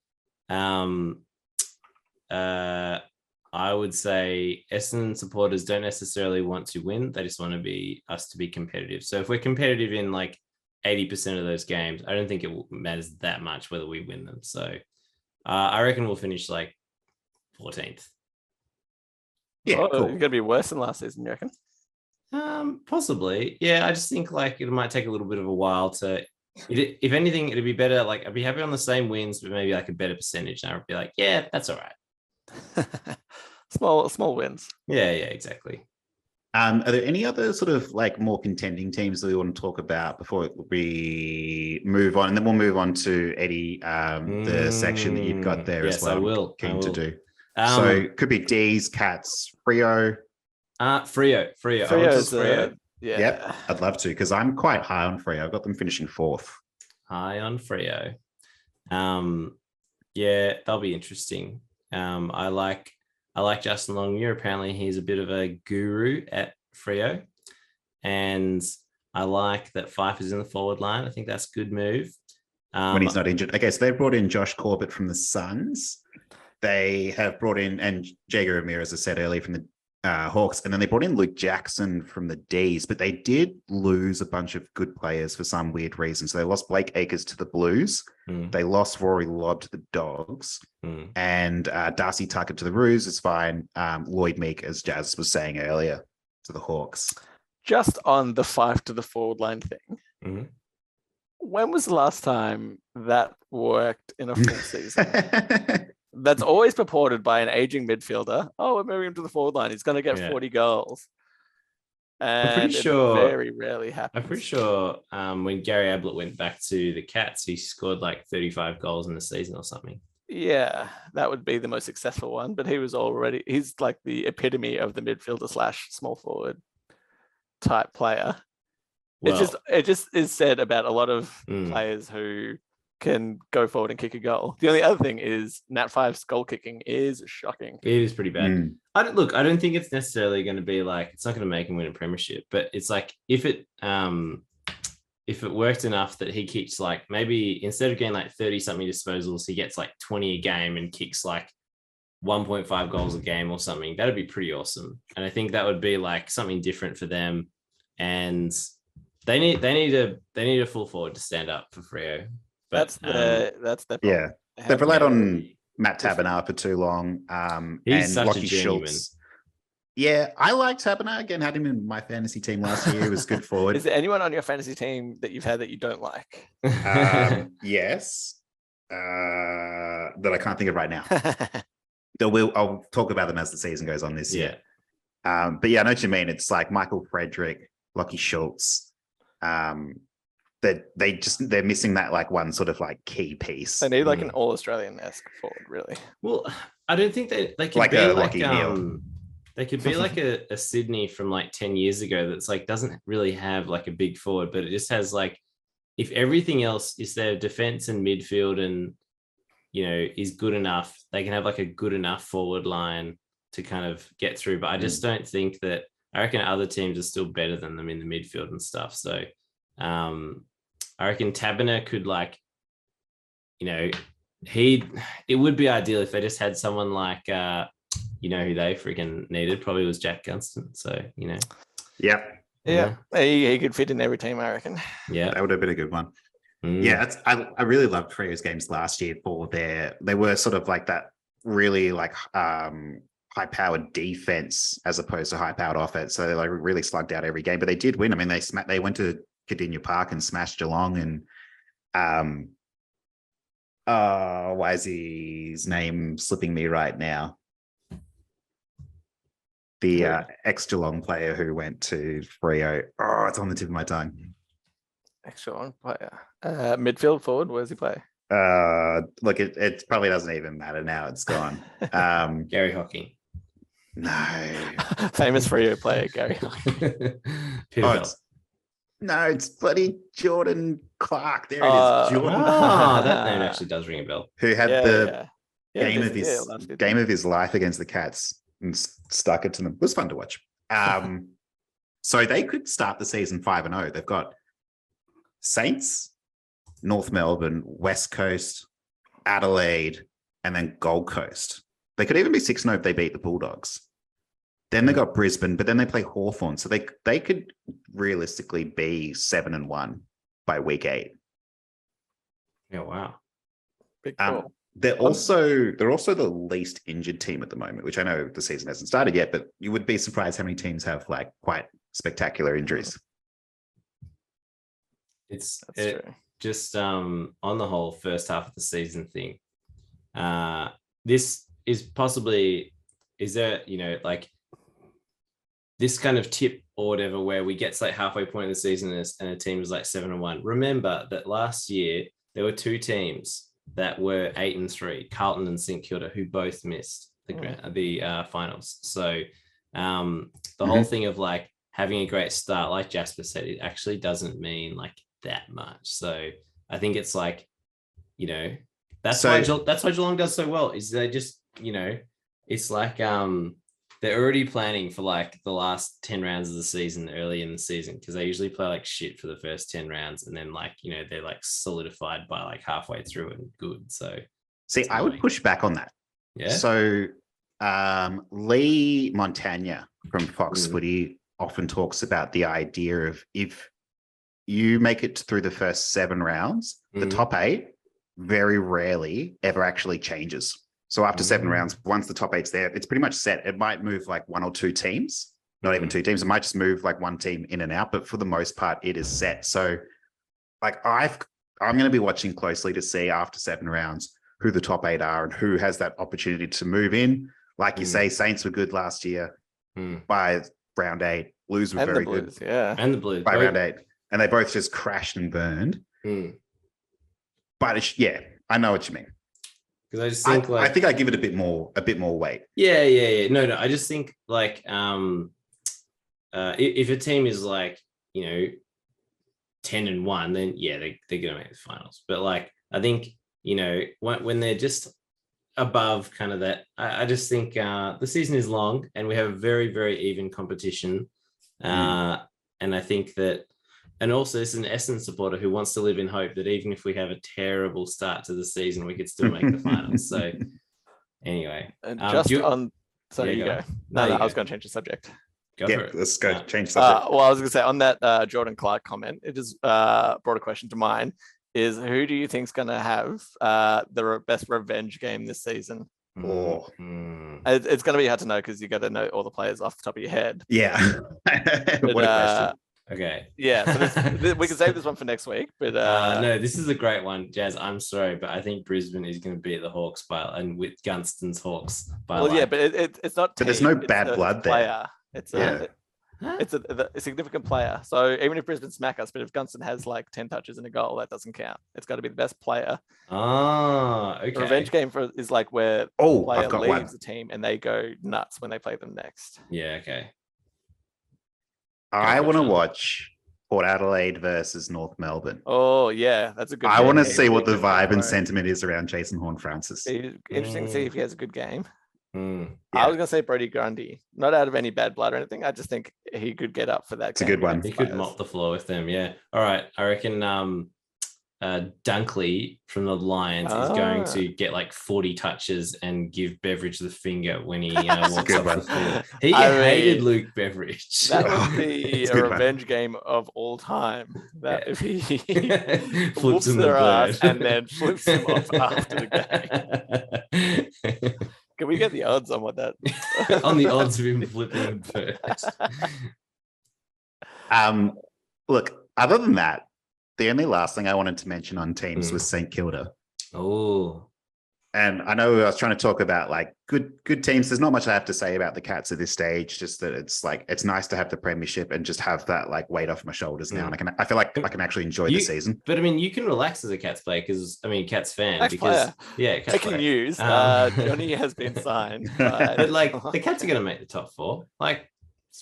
I would say Essendon supporters don't necessarily want to win. They just want us to be competitive. So if we're competitive in like 80% of those games, I don't think it matters that much whether we win them. So I reckon we'll finish like 14th. Yeah, cool. It's gonna be worse than last season, you reckon? Possibly. Yeah, I just think like it might take a little bit of a while to. If anything, it'd be better. Like I'd be happy on the same wins, but maybe like a better percentage. And I'd be like, yeah, that's all right. small wins. Yeah, exactly. Are there any other sort of like more contending teams that we want to talk about before we move on? And then we'll move on to Eddie, the section that you've got there as well. I will. Keen to do. So it could be D's, Cats, Freo. Freo. Freo. Yeah. Yep, I'd love to because I'm quite high on Freo. I've got them finishing 4th. High on Freo. Yeah, that'll be interesting. I like Justin Longmuir. Apparently, he's a bit of a guru at Freo, and I like that Fife is in the forward line. I think that's a good move. When he's not injured. Okay, so they brought in Josh Corbett from the Suns. They have brought in, and Jager Amir, as I said earlier, from the Hawks, and then they brought in Luke Jackson from the D's, but they did lose a bunch of good players for some weird reason. So they lost Blake Acres to the Blues. They lost Rory Lobb to the Dogs, and Darcy Tucker to the Roos is fine. Lloyd Meek, as Jazz was saying earlier, to the Hawks. Just on the Fife to the forward line thing, when was the last time that worked in a full season? That's always purported by an aging midfielder. Oh, we're moving him to the forward line. He's going to get 40 goals. And I'm pretty sure very rarely happens. I'm pretty sure when Gary Ablett went back to the Cats, he scored like 35 goals in the season or something. Yeah, that would be the most successful one. But he's like the epitome of the midfielder / small forward type player. Well, it just is said about a lot of players who can go forward and kick a goal. The only other thing is Nat 5's goal kicking is shocking. It is pretty bad. I don't think it's necessarily going to be like, it's not going to make him win a premiership, but it's like if it worked enough that he kicks like, maybe instead of getting like 30 something disposals, he gets like 20 a game and kicks like 1.5 goals a game or something. That'd be pretty awesome. And I think that would be like something different for them. And they need a full forward to stand up for Freo. But, that's the yeah. They've relied on Matt Taberner for too long. He's and such Lockie a genuine. Schultz. Yeah, I like Taberner. Again, had him in my fantasy team last year. He was good forward. Is there anyone on your fantasy team that you've had that you don't like? Yes. That I can't think of right now. I'll talk about them as the season goes on this year. But yeah, I know what you mean. It's like Michael Frederick, Lockie Schultz. They're missing that like one sort of like key piece. They need like an all-Australian-esque forward, really. Well, I don't think they could like be a like Lockie Neal. They could be like a Sydney from like 10 years ago that's like doesn't really have like a big forward, but it just has like, if everything else is their defense and midfield and is good enough, they can have like a good enough forward line to kind of get through. But I just don't think that. I reckon other teams are still better than them in the midfield and stuff. So I reckon Taberner could it would be ideal if they just had someone like, who they freaking needed, probably was Jack Gunston. So, Yep. Yeah. He could fit in every team, I reckon. Yeah. That would have been a good one. Yeah. I really loved Freo's games last year they were sort of like that really like, high-powered defense as opposed to high-powered offense. So they like really slugged out every game, but they did win. I mean, they went to Cardinia Park and smashed Geelong, and why is his name slipping me right now? The ex-Geelong player who went to Freo. Oh, it's on the tip of my tongue. Ex-Geelong player. Midfield forward, where does he play? Look, it probably doesn't even matter now. It's gone. Gary Hocking. No. Famous Freo player, Gary. It's bloody Jordan Clark. There it is. Jordan. That name actually does ring a bell. Who had game of his life against the Cats and stuck it to them. It was fun to watch. So they could start the season 5-0. They've got Saints, North Melbourne, West Coast, Adelaide, and then Gold Coast. They could even be 6-0 if they beat the Bulldogs. Then they got Brisbane, but then they play Hawthorn. So they could realistically be 7-1 by week 8. Yeah, wow. Big cool. They're also the least injured team at the moment, which I know the season hasn't started yet, but you would be surprised how many teams have like quite spectacular injuries. It's just on the whole first half of the season thing. This is possibly, is there, like this kind of tip or whatever where we get to like halfway point in the season and a team is like 7-1. Remember that last year there were 2 teams that were 8-3, Carlton and St Kilda, who both missed the finals. So the whole thing of like having a great start, like Jasper said, it actually doesn't mean like that much. So I think it's like, that's why Geelong does so well. Is they just, it's like they're already planning for like the last 10 rounds of the season early in the season, because they usually play like shit for the first 10 rounds and then like, they're like solidified by like halfway through and good. So see, I would push back on that. Yeah. So Lee Montagna from Fox Footy often talks about the idea of if you make it through the first 7 rounds, the top 8 very rarely ever actually changes. So after 7 rounds, once the top 8's there, it's pretty much set. It might move like 1 or 2 teams, not even 2 teams. It might just move like 1 team in and out, but for the most part, it is set. So like I'm going to be watching closely to see after 7 rounds who the top 8 are and who has that opportunity to move in. Like you say, Saints were good last year by round 8. Blues were very good. Yeah. And the Blues. By round 8. And they both just crashed and burned. But I know what you mean. Because I just think I think I give it a bit more weight. Yeah. No. I just think like if a team is like 10-1, then they're gonna make the finals. But like I think when they're just above kind of that, I just think the season is long and we have a very, very even competition. And I think that. And also, this is an Essendon supporter who wants to live in hope that even if we have a terrible start to the season, we could still make the finals. So, anyway, sorry, you go. No, I was going to change the subject. Go for it. Let's go change the subject. Well, I was going to say on that Jordan Clark comment, it just brought a question to mind: is who do you think is going to have the best revenge game this season? It's going to be hard to know because you got to know all the players off the top of your head. Yeah. What a question. Okay. Yeah, so we can save this one for next week. But no, this is a great one, Jazz. I'm sorry, but I think Brisbane is going to beat the Hawks with Gunston's Hawks. But it's not. But there's no bad blood there. It's a significant player. So even if Brisbane smack us, but if Gunston has like 10 touches and a goal, that doesn't count. It's got to be the best player. Okay. The revenge game is like where the player leaves the team and they go nuts when they play them next. Yeah. Okay. I want to watch Port Adelaide versus North Melbourne. Oh, yeah. That's a good game. I want to see what the vibe and sentiment is around Jason Horne-Francis. Interesting to see if he has a good game. Yeah. I was going to say Brody Grundy, not out of any bad blood or anything. I just think he could get up for that. It's a good one. He could mop the floor with them. Yeah. All right. I reckon Dunkley from the Lions is going to get like 40 touches and give Beveridge the finger when he walks up the field. He hated Luke Beveridge. That would be a revenge game of all time. That if he flips their ass and then flips them off after the game. Can we get the odds on what that? On the odds of him flipping them first. Look, other than that, the only last thing I wanted to mention on teams was St Kilda. Oh. And I know I was trying to talk about like good teams. There's not much I have to say about the Cats at this stage. Just that it's like it's nice to have the premiership and just have that like weight off my shoulders now. And I feel like I can actually enjoy the season. But I mean, you can relax as a Cats player because I mean, Cats fan. Cats because player. Cats Breaking news: Johnny has been signed. But like the Cats are going to make the top 4. Like,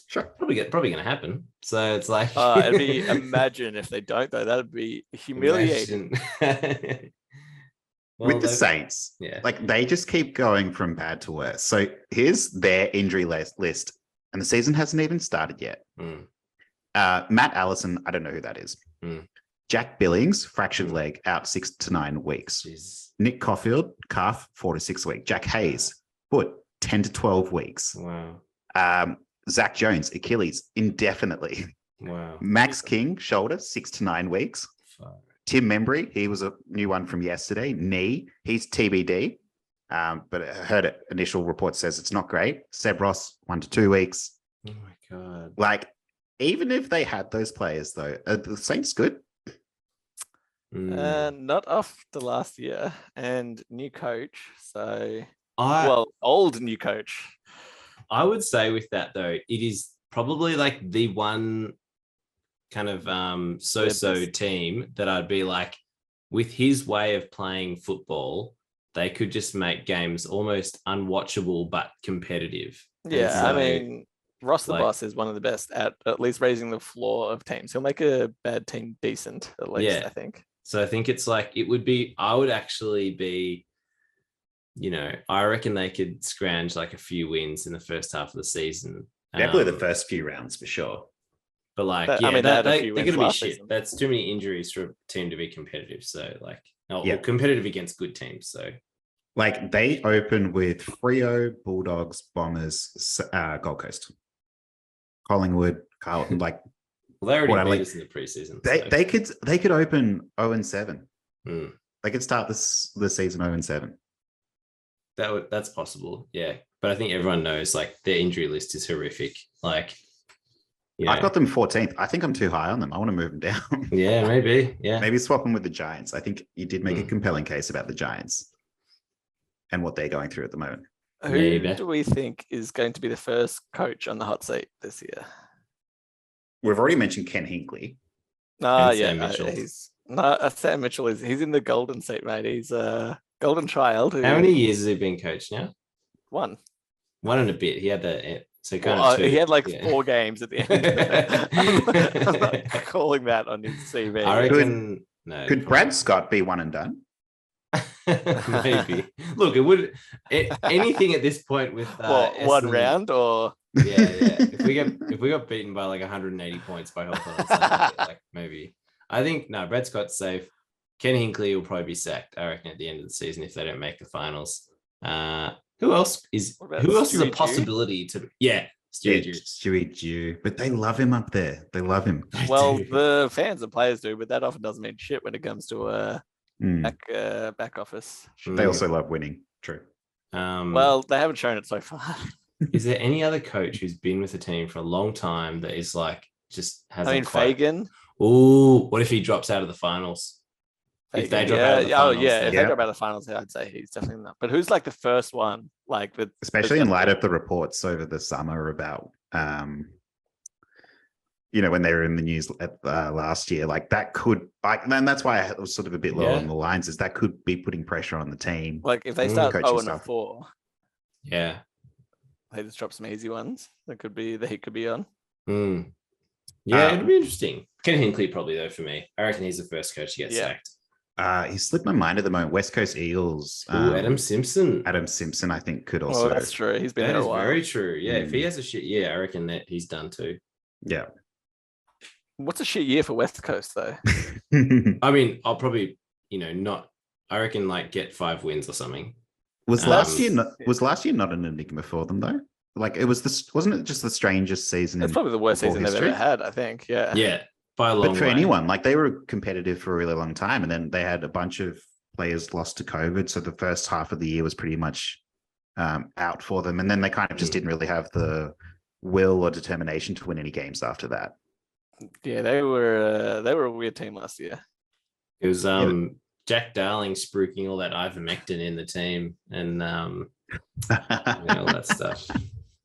sure, probably going to happen. So it's like, it'd be imagine if they don't though. That'd be humiliating. Well, with the Saints, like they just keep going from bad to worse. So here's their injury list, and the season hasn't even started yet. Matt Allison, I don't know who that is. Jack Billings, fractured leg, out 6 to 9 weeks. Jeez. Nick Caulfield, calf, 4 to 6 weeks. Jack Hayes, foot, 10 to 12 weeks. Wow. Zach Jones, Achilles, indefinitely. Wow. Max King, shoulder, 6 to 9 weeks. Fuck. Tim Membry, he was a new one from yesterday. Knee, he's TBD. But I heard initial report says it's not great. Seb Ross, 1 to 2 weeks. Oh my God. Like, even if they had those players, though, are the Saints good? Not after last year, and new coach. So, old new coach. I would say with that though, it is probably like the one kind of so-so team that I'd be like, with his way of playing football, they could just make games almost unwatchable but competitive. Yeah, so, I mean, Ross the Boss is one of the best at least raising the floor of teams. He'll make a bad team decent, at least, I think. So I think it's like, I would actually be, I reckon they could scrounge like a few wins in the first half of the season. Definitely the first few rounds for sure. But like, they're going to be shit. That's too many injuries for a team to be competitive. So like, competitive against good teams. So like they opened with Freo, Bulldogs, Bombers, Gold Coast, Collingwood, Carlton. Like, well, they already beat us in the preseason. They could open 0-7. Mm. They could start the season 0-7. That's possible, yeah. But I think everyone knows like their injury list is horrific. Like, I've got them 14th. I think I'm too high on them. I want to move them down. Yeah, maybe. Yeah, maybe swap them with the Giants. I think you did make a compelling case about the Giants and what they're going through at the moment. Who do we think is going to be the first coach on the hot seat this year? We've already mentioned Ken Hinkley. Sam Mitchell. Sam Mitchell he's in the golden seat, mate. He's a golden child. How many years has he been coached now? 1 and a bit. He had that. So he had like 4 games at the end. I'm not calling that on his CV. I reckon. Could Brad Scott be one and done? Maybe. Look, it would anything at this point with one round or if we got beaten by like 180 points by Hawthorn on Sunday, like maybe. I think Brad Scott's safe. Ken Hinkley will probably be sacked, I reckon, at the end of the season if they don't make the finals. Who else is a possibility to? Yeah, Stewie Dew, but they love him up there. They love him. Well, the fans and players do, but that often doesn't mean shit when it comes to back office. They also love winning. True. Well, they haven't shown it so far. Is there any other coach who's been with the team for a long time that is like just hasn't? I mean, Fagan. Oh, what if he drops out of the finals? Fagan, if they drop out of the finals, if they drop out of the finals, I'd say he's definitely not. But who's like the first one? Like especially in light of the reports over the summer about when they were in the news last year, like that could, and that's why I was sort of a bit low on the lines, is that could be putting pressure on the team. Like if they start 0-4, they just drop some easy ones that he could be on. Yeah, it'd be interesting. Ken Hinkley probably though for me. I reckon he's the first coach to get sacked. He slipped my mind at the moment. West Coast Eagles. Adam Simpson. Adam Simpson, I think, could also. Oh, that's true. He's been there a while. Very true. Yeah, if he has a shit year, I reckon that he's done too. Yeah. What's a shit year for West Coast though? I mean, I'll probably, not. I reckon like get 5 wins or something. Was last year not an enigma for them though? Like it was wasn't it just the strangest season? It's probably the worst season they've ever had, I think. Yeah. Yeah. By a long but for way. anyone, like they were competitive for a really long time, and then they had a bunch of players lost to COVID. So the first half of the year was pretty much out for them, and then they kind of just didn't really have the will or determination to win any games after that. Yeah, they were a weird team last year. It was. Do Jack Darling spruiking all that ivermectin in the team and all that stuff.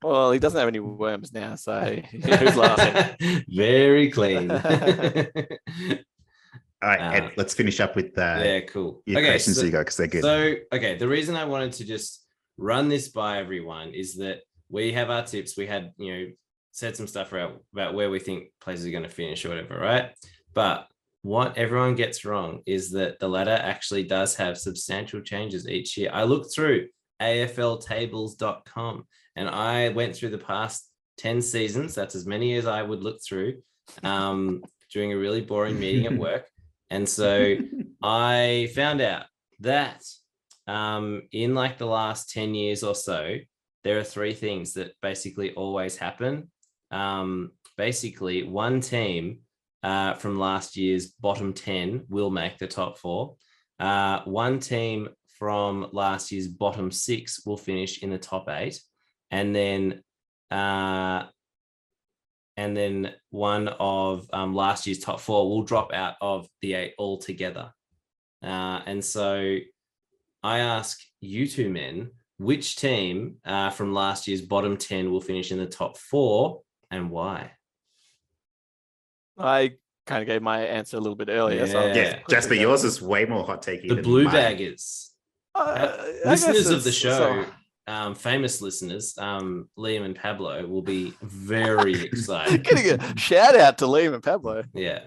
Well, he doesn't have any worms now, so who's laughing? Very clean. All right, Ed, let's finish up with cool. Your questions you got, because they're good. So, the reason I wanted to just run this by everyone is that we have our tips. We had, said some stuff about where we think places are going to finish or whatever, right? But what everyone gets wrong is that the ladder actually does have substantial changes each year. I looked through AFLtables.com and I went through the past 10 seasons. That's as many as I would look through during a really boring meeting at work. And so I found out that in like the last 10 years or so, there are three things that basically always happen. Basically, one team from last year's bottom 10 will make the top 4. One team from last year's bottom 6 will finish in the top 8. And then one of last year's top 4 will drop out of the 8 altogether. And so I ask you two men, which team from last year's bottom 10 will finish in the top 4 and why? I kind of gave my answer a little bit earlier. Yeah, Jasper, yours is way more hot takey. The Blue Baggers. Listeners of the show, famous listeners, Liam and Pablo will be very excited. Getting a shout out to Liam and Pablo. Yeah.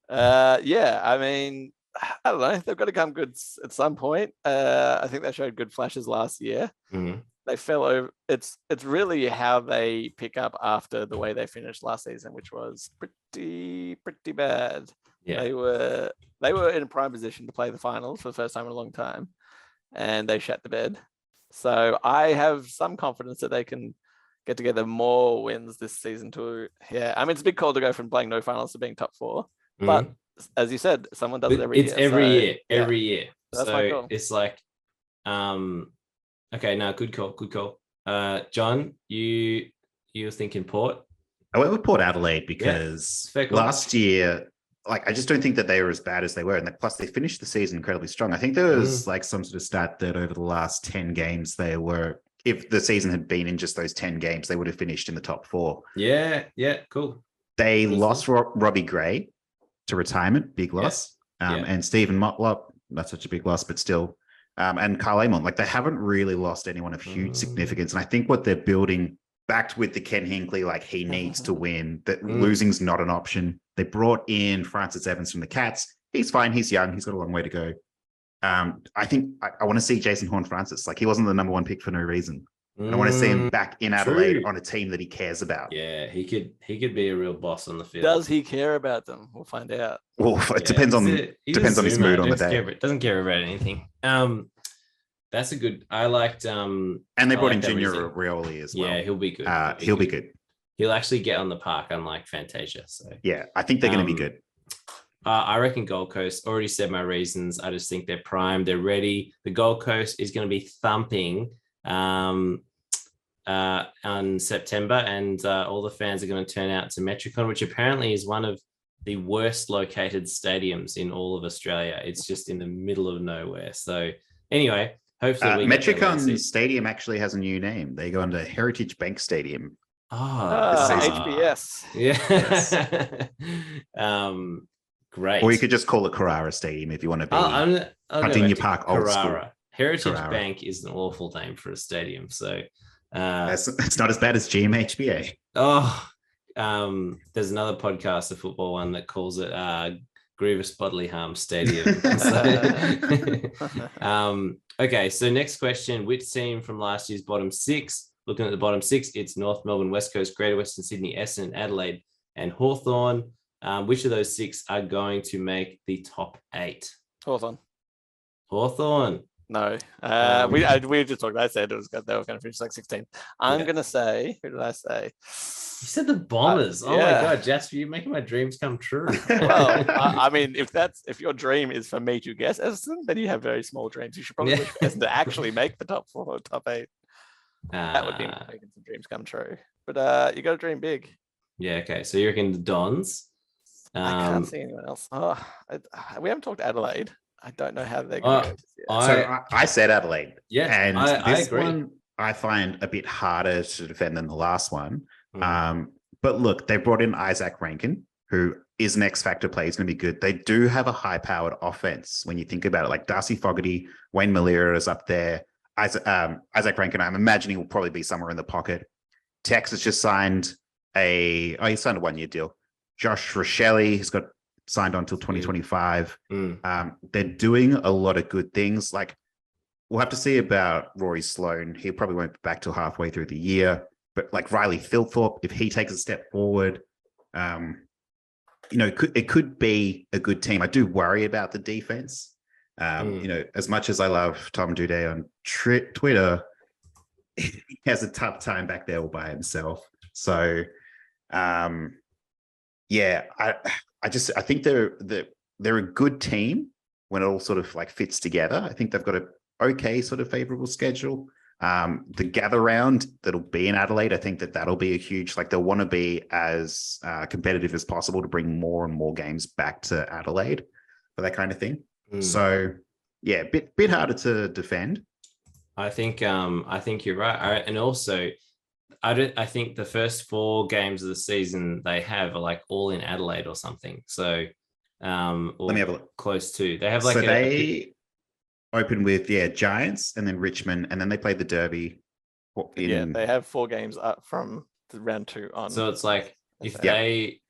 I mean, I don't know. They've got to come good at some point. I think they showed good flashes last year. Mm-hmm. They fell over. It's really how they pick up after the way they finished last season, which was pretty bad. Yeah. They were in a prime position to play the finals for the first time in a long time, and they shat the bed. So I have some confidence that they can get together more wins this season too. Yeah, I mean, it's a big call to go from playing no finals to being top 4, but as you said, someone does it every year. It's every year. That's my call. It's like, okay, no, good call. John, you were thinking Port? I went with Port Adelaide because last year, like, I just don't think that they were as bad as they were. And plus they finished the season incredibly strong. I think there was like some sort of stat that over the last 10 games, they were, if the season had been in just those 10 games, they would have finished in the top 4. Yeah, cool. They lost Robbie Gray to retirement, big loss. And Stephen Motlop, not such a big loss, but still. And Carl Amon, like, they haven't really lost anyone of huge significance. And I think what they're building, backed with the Ken Hinkley, like, he needs to win, that losing's not an option. They brought in Francis Evans from the Cats. He's fine. He's young. He's got a long way to go. I think I want to see Jason Horne-Francis. Like, he wasn't the number 1 pick for no reason. And I want to see him back in Adelaide on a team that he cares about. Yeah, he could be a real boss on the field. Does he care about them? We'll find out. Well, it depends on his mood on the day. Doesn't care about anything. That's a good. I liked. And they brought in Junior Rioli as well. Yeah, he'll be good. He'll be good. He'll actually get on the park, unlike Fantasia. So yeah, I think they're going to be good. I reckon Gold Coast. Already said my reasons. I just think they're primed. They're ready. The Gold Coast is going to be thumping on September, and all the fans are going to turn out to Metricon, which apparently is one of the worst located stadiums in all of Australia. It's just in the middle of nowhere. So anyway, hopefully Metricon Stadium actually has a new name. They go under Heritage Bank Stadium. HBS. Yeah. Great. Or you could just call it Carrara Stadium if you want to be Huntington Park old school. Heritage Bank is an awful name for a stadium. So it's not as bad as GMHBA. There's another podcast, a football one, that calls it Grievous Bodily Harm Stadium. Okay, so next question. Which team from last year's bottom 6? Looking at the bottom 6, it's North Melbourne, West Coast, Greater Western Sydney, Essendon, Adelaide, and Hawthorn. Which of those 6 are going to make the top 8? Hawthorn. No. We just talked about. I said they were going to finish like 16. I'm going to say, who did I say? You said the Bombers. Oh my God, Jasper, you're making my dreams come true. Well, I mean, if your dream is for me to guess Essendon, then you have very small dreams. You should probably look for Essendon to actually make the top 4 or top 8. That would be making some dreams come true. But you got to dream big. Yeah. Okay. So you reckon the Dons? I can't see anyone else. We haven't talked Adelaide. I don't know how they're going to go this year. I said Adelaide. Yeah, and I this agree. one I find a bit harder to defend than the last one. But look, they brought in Isaac Rankin, who is an X Factor player. He's going to be good. They do have a high-powered offense when you think about it. Like Darcy Fogarty, Wayne Malira is up there. Isaac Rankin, I'm imagining, will probably be somewhere in the pocket. Tex has just signed he signed a 1-year deal. Josh Rochelle has got signed on until 2025. They're doing a lot of good things. Like, we'll have to see about Rory Sloan. He probably won't be back till halfway through the year. But like Riley Philthorpe, if he takes a step forward, it could be a good team. I do worry about the defense. As much as I love Tom Duday on Twitter, he has a tough time back there all by himself. So, I think they're a good team when it all sort of like fits together. I think they've got a okay sort of favorable schedule. The gather round that'll be in Adelaide, I think that'll be a huge, like, they'll want to be as competitive as possible to bring more and more games back to Adelaide for that kind of thing. So yeah, bit harder to defend. I think you're right. And also, I think the first 4 games of the season they have are like all in Adelaide or something. So let me have a look. Close to. They have like they open with Giants and then Richmond, and then they played the Derby. They have 4 games up from the round 2 on. So it's like if they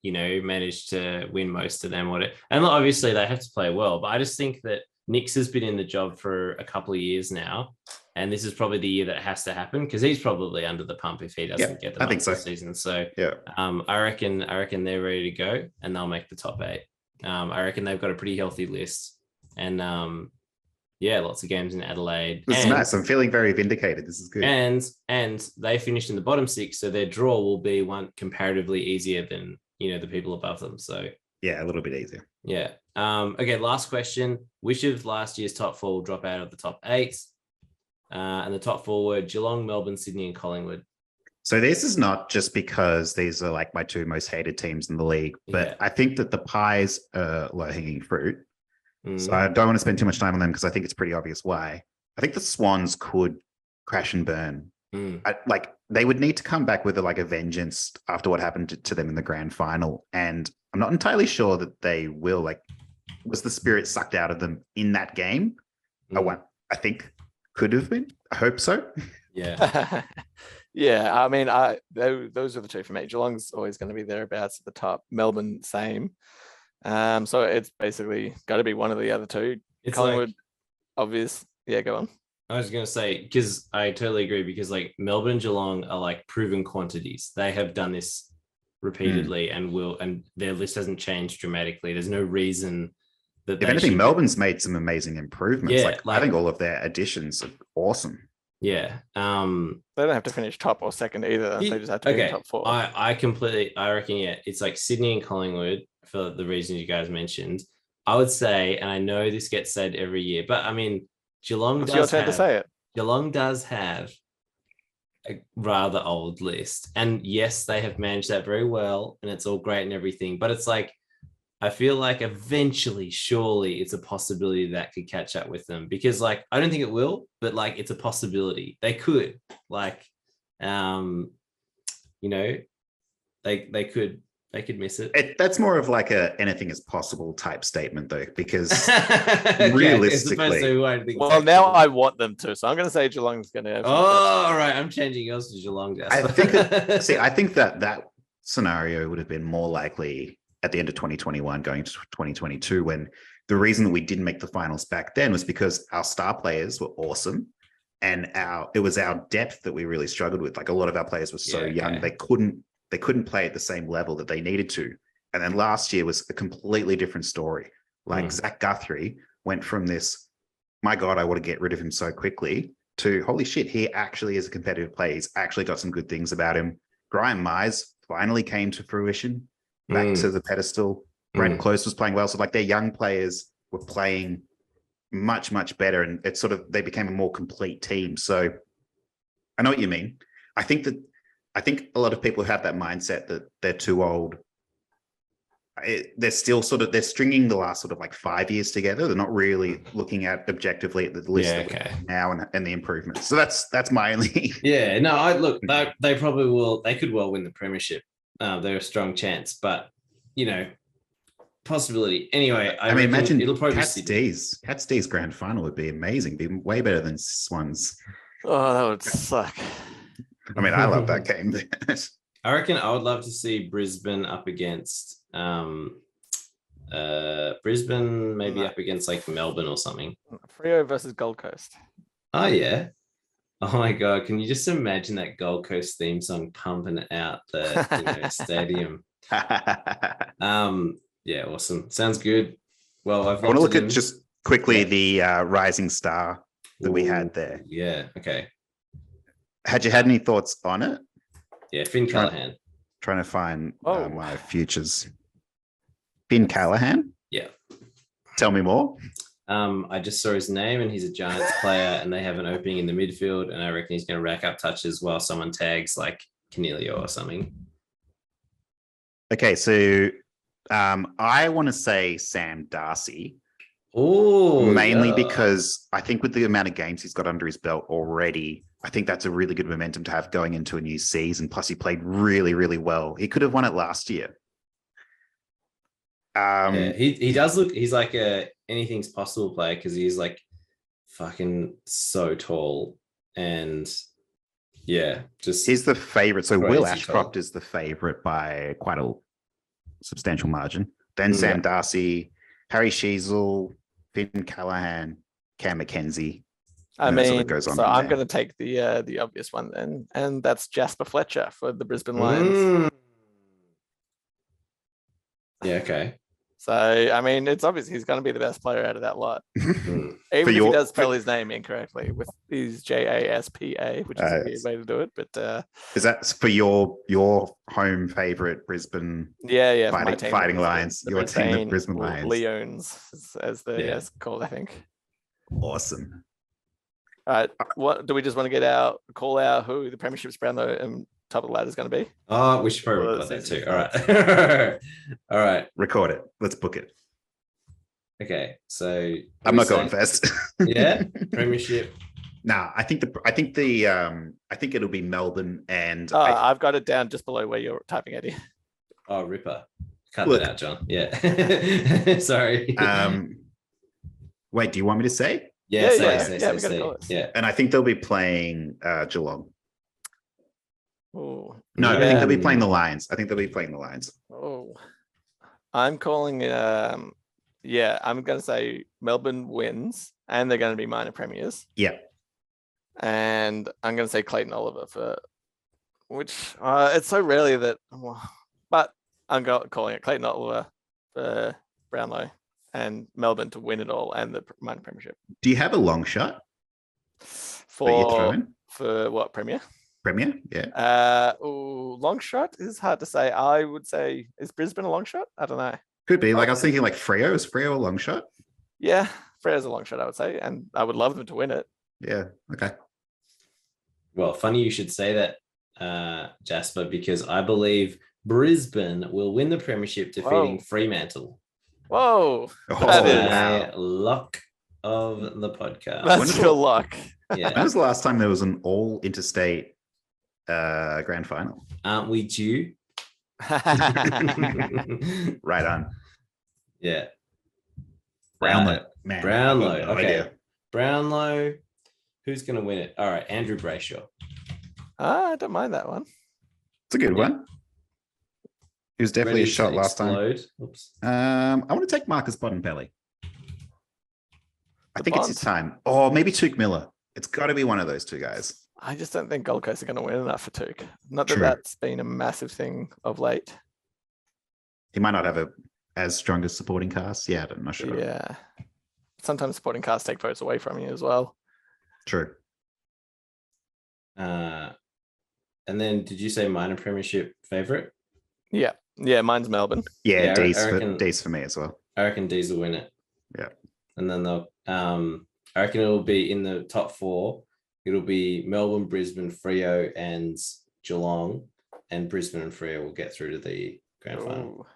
manage to win most of them, and obviously they have to play well. But I just think that Nix has been in the job for a couple of years now, and this is probably the year that it has to happen because he's probably under the pump if he doesn't get them this season. So I reckon they're ready to go and they'll make the top 8. I reckon they've got a pretty healthy list. And lots of games in Adelaide. This is nice. I'm feeling very vindicated. This is good. And they finished in the bottom 6, so their draw will be one comparatively easier than the people above them. So yeah, a little bit easier. Yeah. Okay. Last question: which of last year's top 4 will drop out of the top 8? And the top 4 were Geelong, Melbourne, Sydney, and Collingwood. So this is not just because these are like my 2 most hated teams in the league, but I think that the Pies are low-hanging fruit. So I don't want to spend too much time on them because I think it's pretty obvious why. I think the Swans could crash and burn. They would need to come back with a vengeance after what happened to them in the grand final. And I'm not entirely sure that they will. Like, was the spirit sucked out of them in that game? I think could have been. I hope so. Yeah. Yeah. I mean, those are the 2 for me. Geelong's always going to be thereabouts at the top. Melbourne, same. So it's basically got to be one of the other 2. It's Collingwood, obvious. Yeah, go on. I was going to say, because I totally agree, because like Melbourne and Geelong are like proven quantities. They have done this repeatedly and their list hasn't changed dramatically. There's no reason that if anything, Melbourne's made some amazing improvements. I think all of their additions are awesome. Yeah. They don't have to finish top or second either. They just have to be in top 4. I reckon, it's like Sydney and Collingwood for the reasons you guys mentioned. I would say, and I know this gets said every year, but I mean, Geelong does have a rather old list. And yes, they have managed that very well and it's all great and everything. But it's like, I feel like eventually, surely it's a possibility that could catch up with them because I don't think it will, but it's a possibility. They could they could miss it. That's more of anything is possible type statement though, because realistically. Now I want them to, so I'm going to say Geelong's going to. All right, I'm changing yours to Geelong. I think that scenario would have been more likely at the end of 2021 going to 2022, when the reason that we didn't make the finals back then was because our star players were awesome and it was our depth that we really struggled with. Like, a lot of our players were so young, they couldn't play at the same level that they needed to. And then last year was a completely different story. Zach Guthrie went from this, my God, I want to get rid of him so quickly, to holy shit, he actually is a competitive player. He's actually got some good things about him. Graham Mize finally came to fruition, back to the pedestal. Brent Close was playing well. So their young players were playing much, much better. And it's they became a more complete team. So I know what you mean. I think a lot of people have that mindset that they're too old they're still they're stringing the last sort of like 5 years together. They're not really looking at objectively at the list now and the improvements. So that's my only. Yeah, no, they probably will. They could well win the premiership. They're a strong chance, but possibility. Anyway, I mean, imagine it'll probably Cats D's grand final would be amazing. Be way better than Swans. Oh, that would suck. I mean, I love that game. I reckon I would love to see Brisbane up against Brisbane, maybe up against like Melbourne or something. Freo versus Gold Coast. Oh yeah. Oh my god, can you just imagine that Gold Coast theme song pumping out the stadium? Yeah, awesome. Sounds good. Well, I want to look at just quickly the rising star that we had there. Yeah, okay. Had you had any thoughts on it? Yeah, Finn Callaghan. Trying to find my futures. Finn Callaghan? Yeah. Tell me more. I just saw his name and he's a Giants player and they have an opening in the midfield and I reckon he's going to rack up touches while someone tags like Canelio or something. Okay, so I want to say Sam Darcy. Oh, mainly because I think with the amount of games he's got under his belt already, I think that's a really good momentum to have going into a new season. Plus, he played really, really well. He could have won it last year. Yeah, he does look. He's like a anything's possible player because he's like fucking so tall and yeah, just he's the favorite. So Will Ashcroft is the favorite by quite a substantial margin. Then Sam Darcy, Harry Sheasel, Finn Callaghan, Cam McKenzie. I mean, so I'm going to take the obvious one then, and that's Jasper Fletcher for the Brisbane Lions. Yeah, okay. So, I mean, it's obvious he's going to be the best player out of that lot. Even if he does spell his name incorrectly with his JASPA, which is a weird way to do it. But is that for your home favorite Brisbane? Yeah, fighting Lions. Your team, the Brisbane Lions. Leons, as they're called, I think. Awesome. All right. What do we just want to call out who the Premiership's Brownlow and top of the ladder is going to be? Oh, we should probably record that too. All right. All right. Record it. Let's book it. Okay. So I'm not going first. Yeah. Premiership. Nah, I think it'll be Melbourne and I've got it down just below where you're typing, Eddie. Oh, Ripper. Cut that out, John. Yeah. Sorry. Wait, do you want me to say? Yeah. Yeah. And I think they'll be playing Geelong. Oh. No, I think they'll be playing the Lions. Oh. I'm calling I'm going to say Melbourne wins and they're going to be minor premiers. Yeah. And I'm going to say Clayton Oliver for which it's so rarely that, but I'm calling it Clayton Oliver for Brownlow and Melbourne to win it all and the minor premiership. Do you have a long shot for what Premier? Premier, yeah. Long shot is hard to say. I would say, is Brisbane a long shot? I don't know. Could be. Like I was thinking, like Freo. Is Freo a long shot? Yeah, Freo's a long shot, I would say, and I would love them to win it. Yeah. Okay. Well, funny you should say that, Jasper, because I believe Brisbane will win the premiership defeating Fremantle. Whoa! That is a lock of the podcast. That's your luck. Yeah. When was the last time there was an all interstate grand final? Aren't we due? Right on. Yeah. Brownlow. Man. Brownlow. No okay. idea. Brownlow. Who's going to win it? All right. Andrew Brayshaw. I don't mind that one. It's a good one. He was definitely a shot last time. Oops. I want to take Marcus Bodenpelli. I think it's his time. Or maybe Tuke Miller. It's got to be one of those two guys. I just don't think Gold Coast are going to win enough for Tuke. Not that that's been a massive thing of late. He might not have as strong a supporting cast. Yeah, I'm not sure. Yeah. Sometimes supporting cast take votes away from you as well. True. And then did you say minor premiership favorite? Yeah. Yeah, mine's Melbourne. Yeah, D's for me as well. I reckon D's will win it. Yeah. And then I reckon it'll be in the top 4. It'll be Melbourne, Brisbane, Freo, and Geelong. And Brisbane and Freo will get through to the grand final.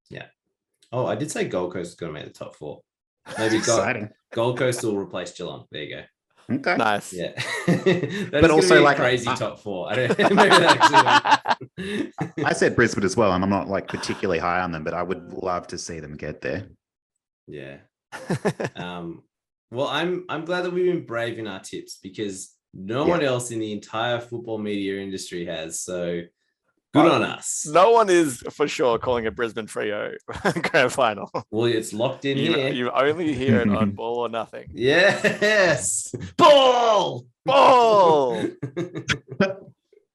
Yeah. Oh, I did say Gold Coast is going to make the top 4. Maybe Gold Coast will replace Geelong. There you go. Okay. Nice. Yeah. But also like crazy top 4. I don't maybe that actually. I said Brisbane as well, and I'm not like particularly high on them, but I would love to see them get there. Yeah. Well, I'm glad that we've been brave in our tips because no one else in the entire football media industry has. So good on us. No one is for sure calling it Brisbane Freo grand final. Well, it's locked in here. You only hear it on Ball or Nothing. Yes. Ball. Ball.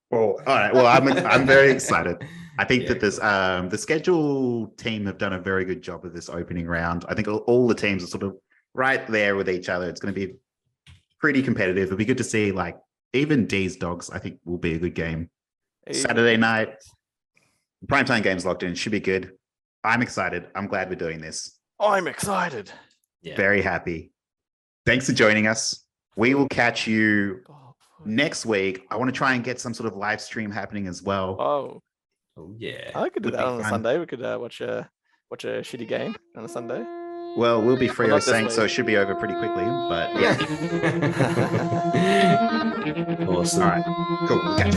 Well, all right. Well, I'm very excited. I think that this the schedule team have done a very good job of this opening round. I think all the teams are sort of right there with each other. It's going to be pretty competitive. It'll be good to see like even D's Dogs. I think will be a good game. Saturday night, primetime games locked in. Should be good. I'm excited. I'm glad we're doing this. I'm excited. Yeah. Very happy. Thanks for joining us. We will catch you next week. I want to try and get some sort of live stream happening as well. Oh yeah. I could do that on a Sunday. We could watch a shitty game on a Sunday. Well, we'll be free saying so it should be over pretty quickly. But yeah. Awesome. All right. Cool. Okay.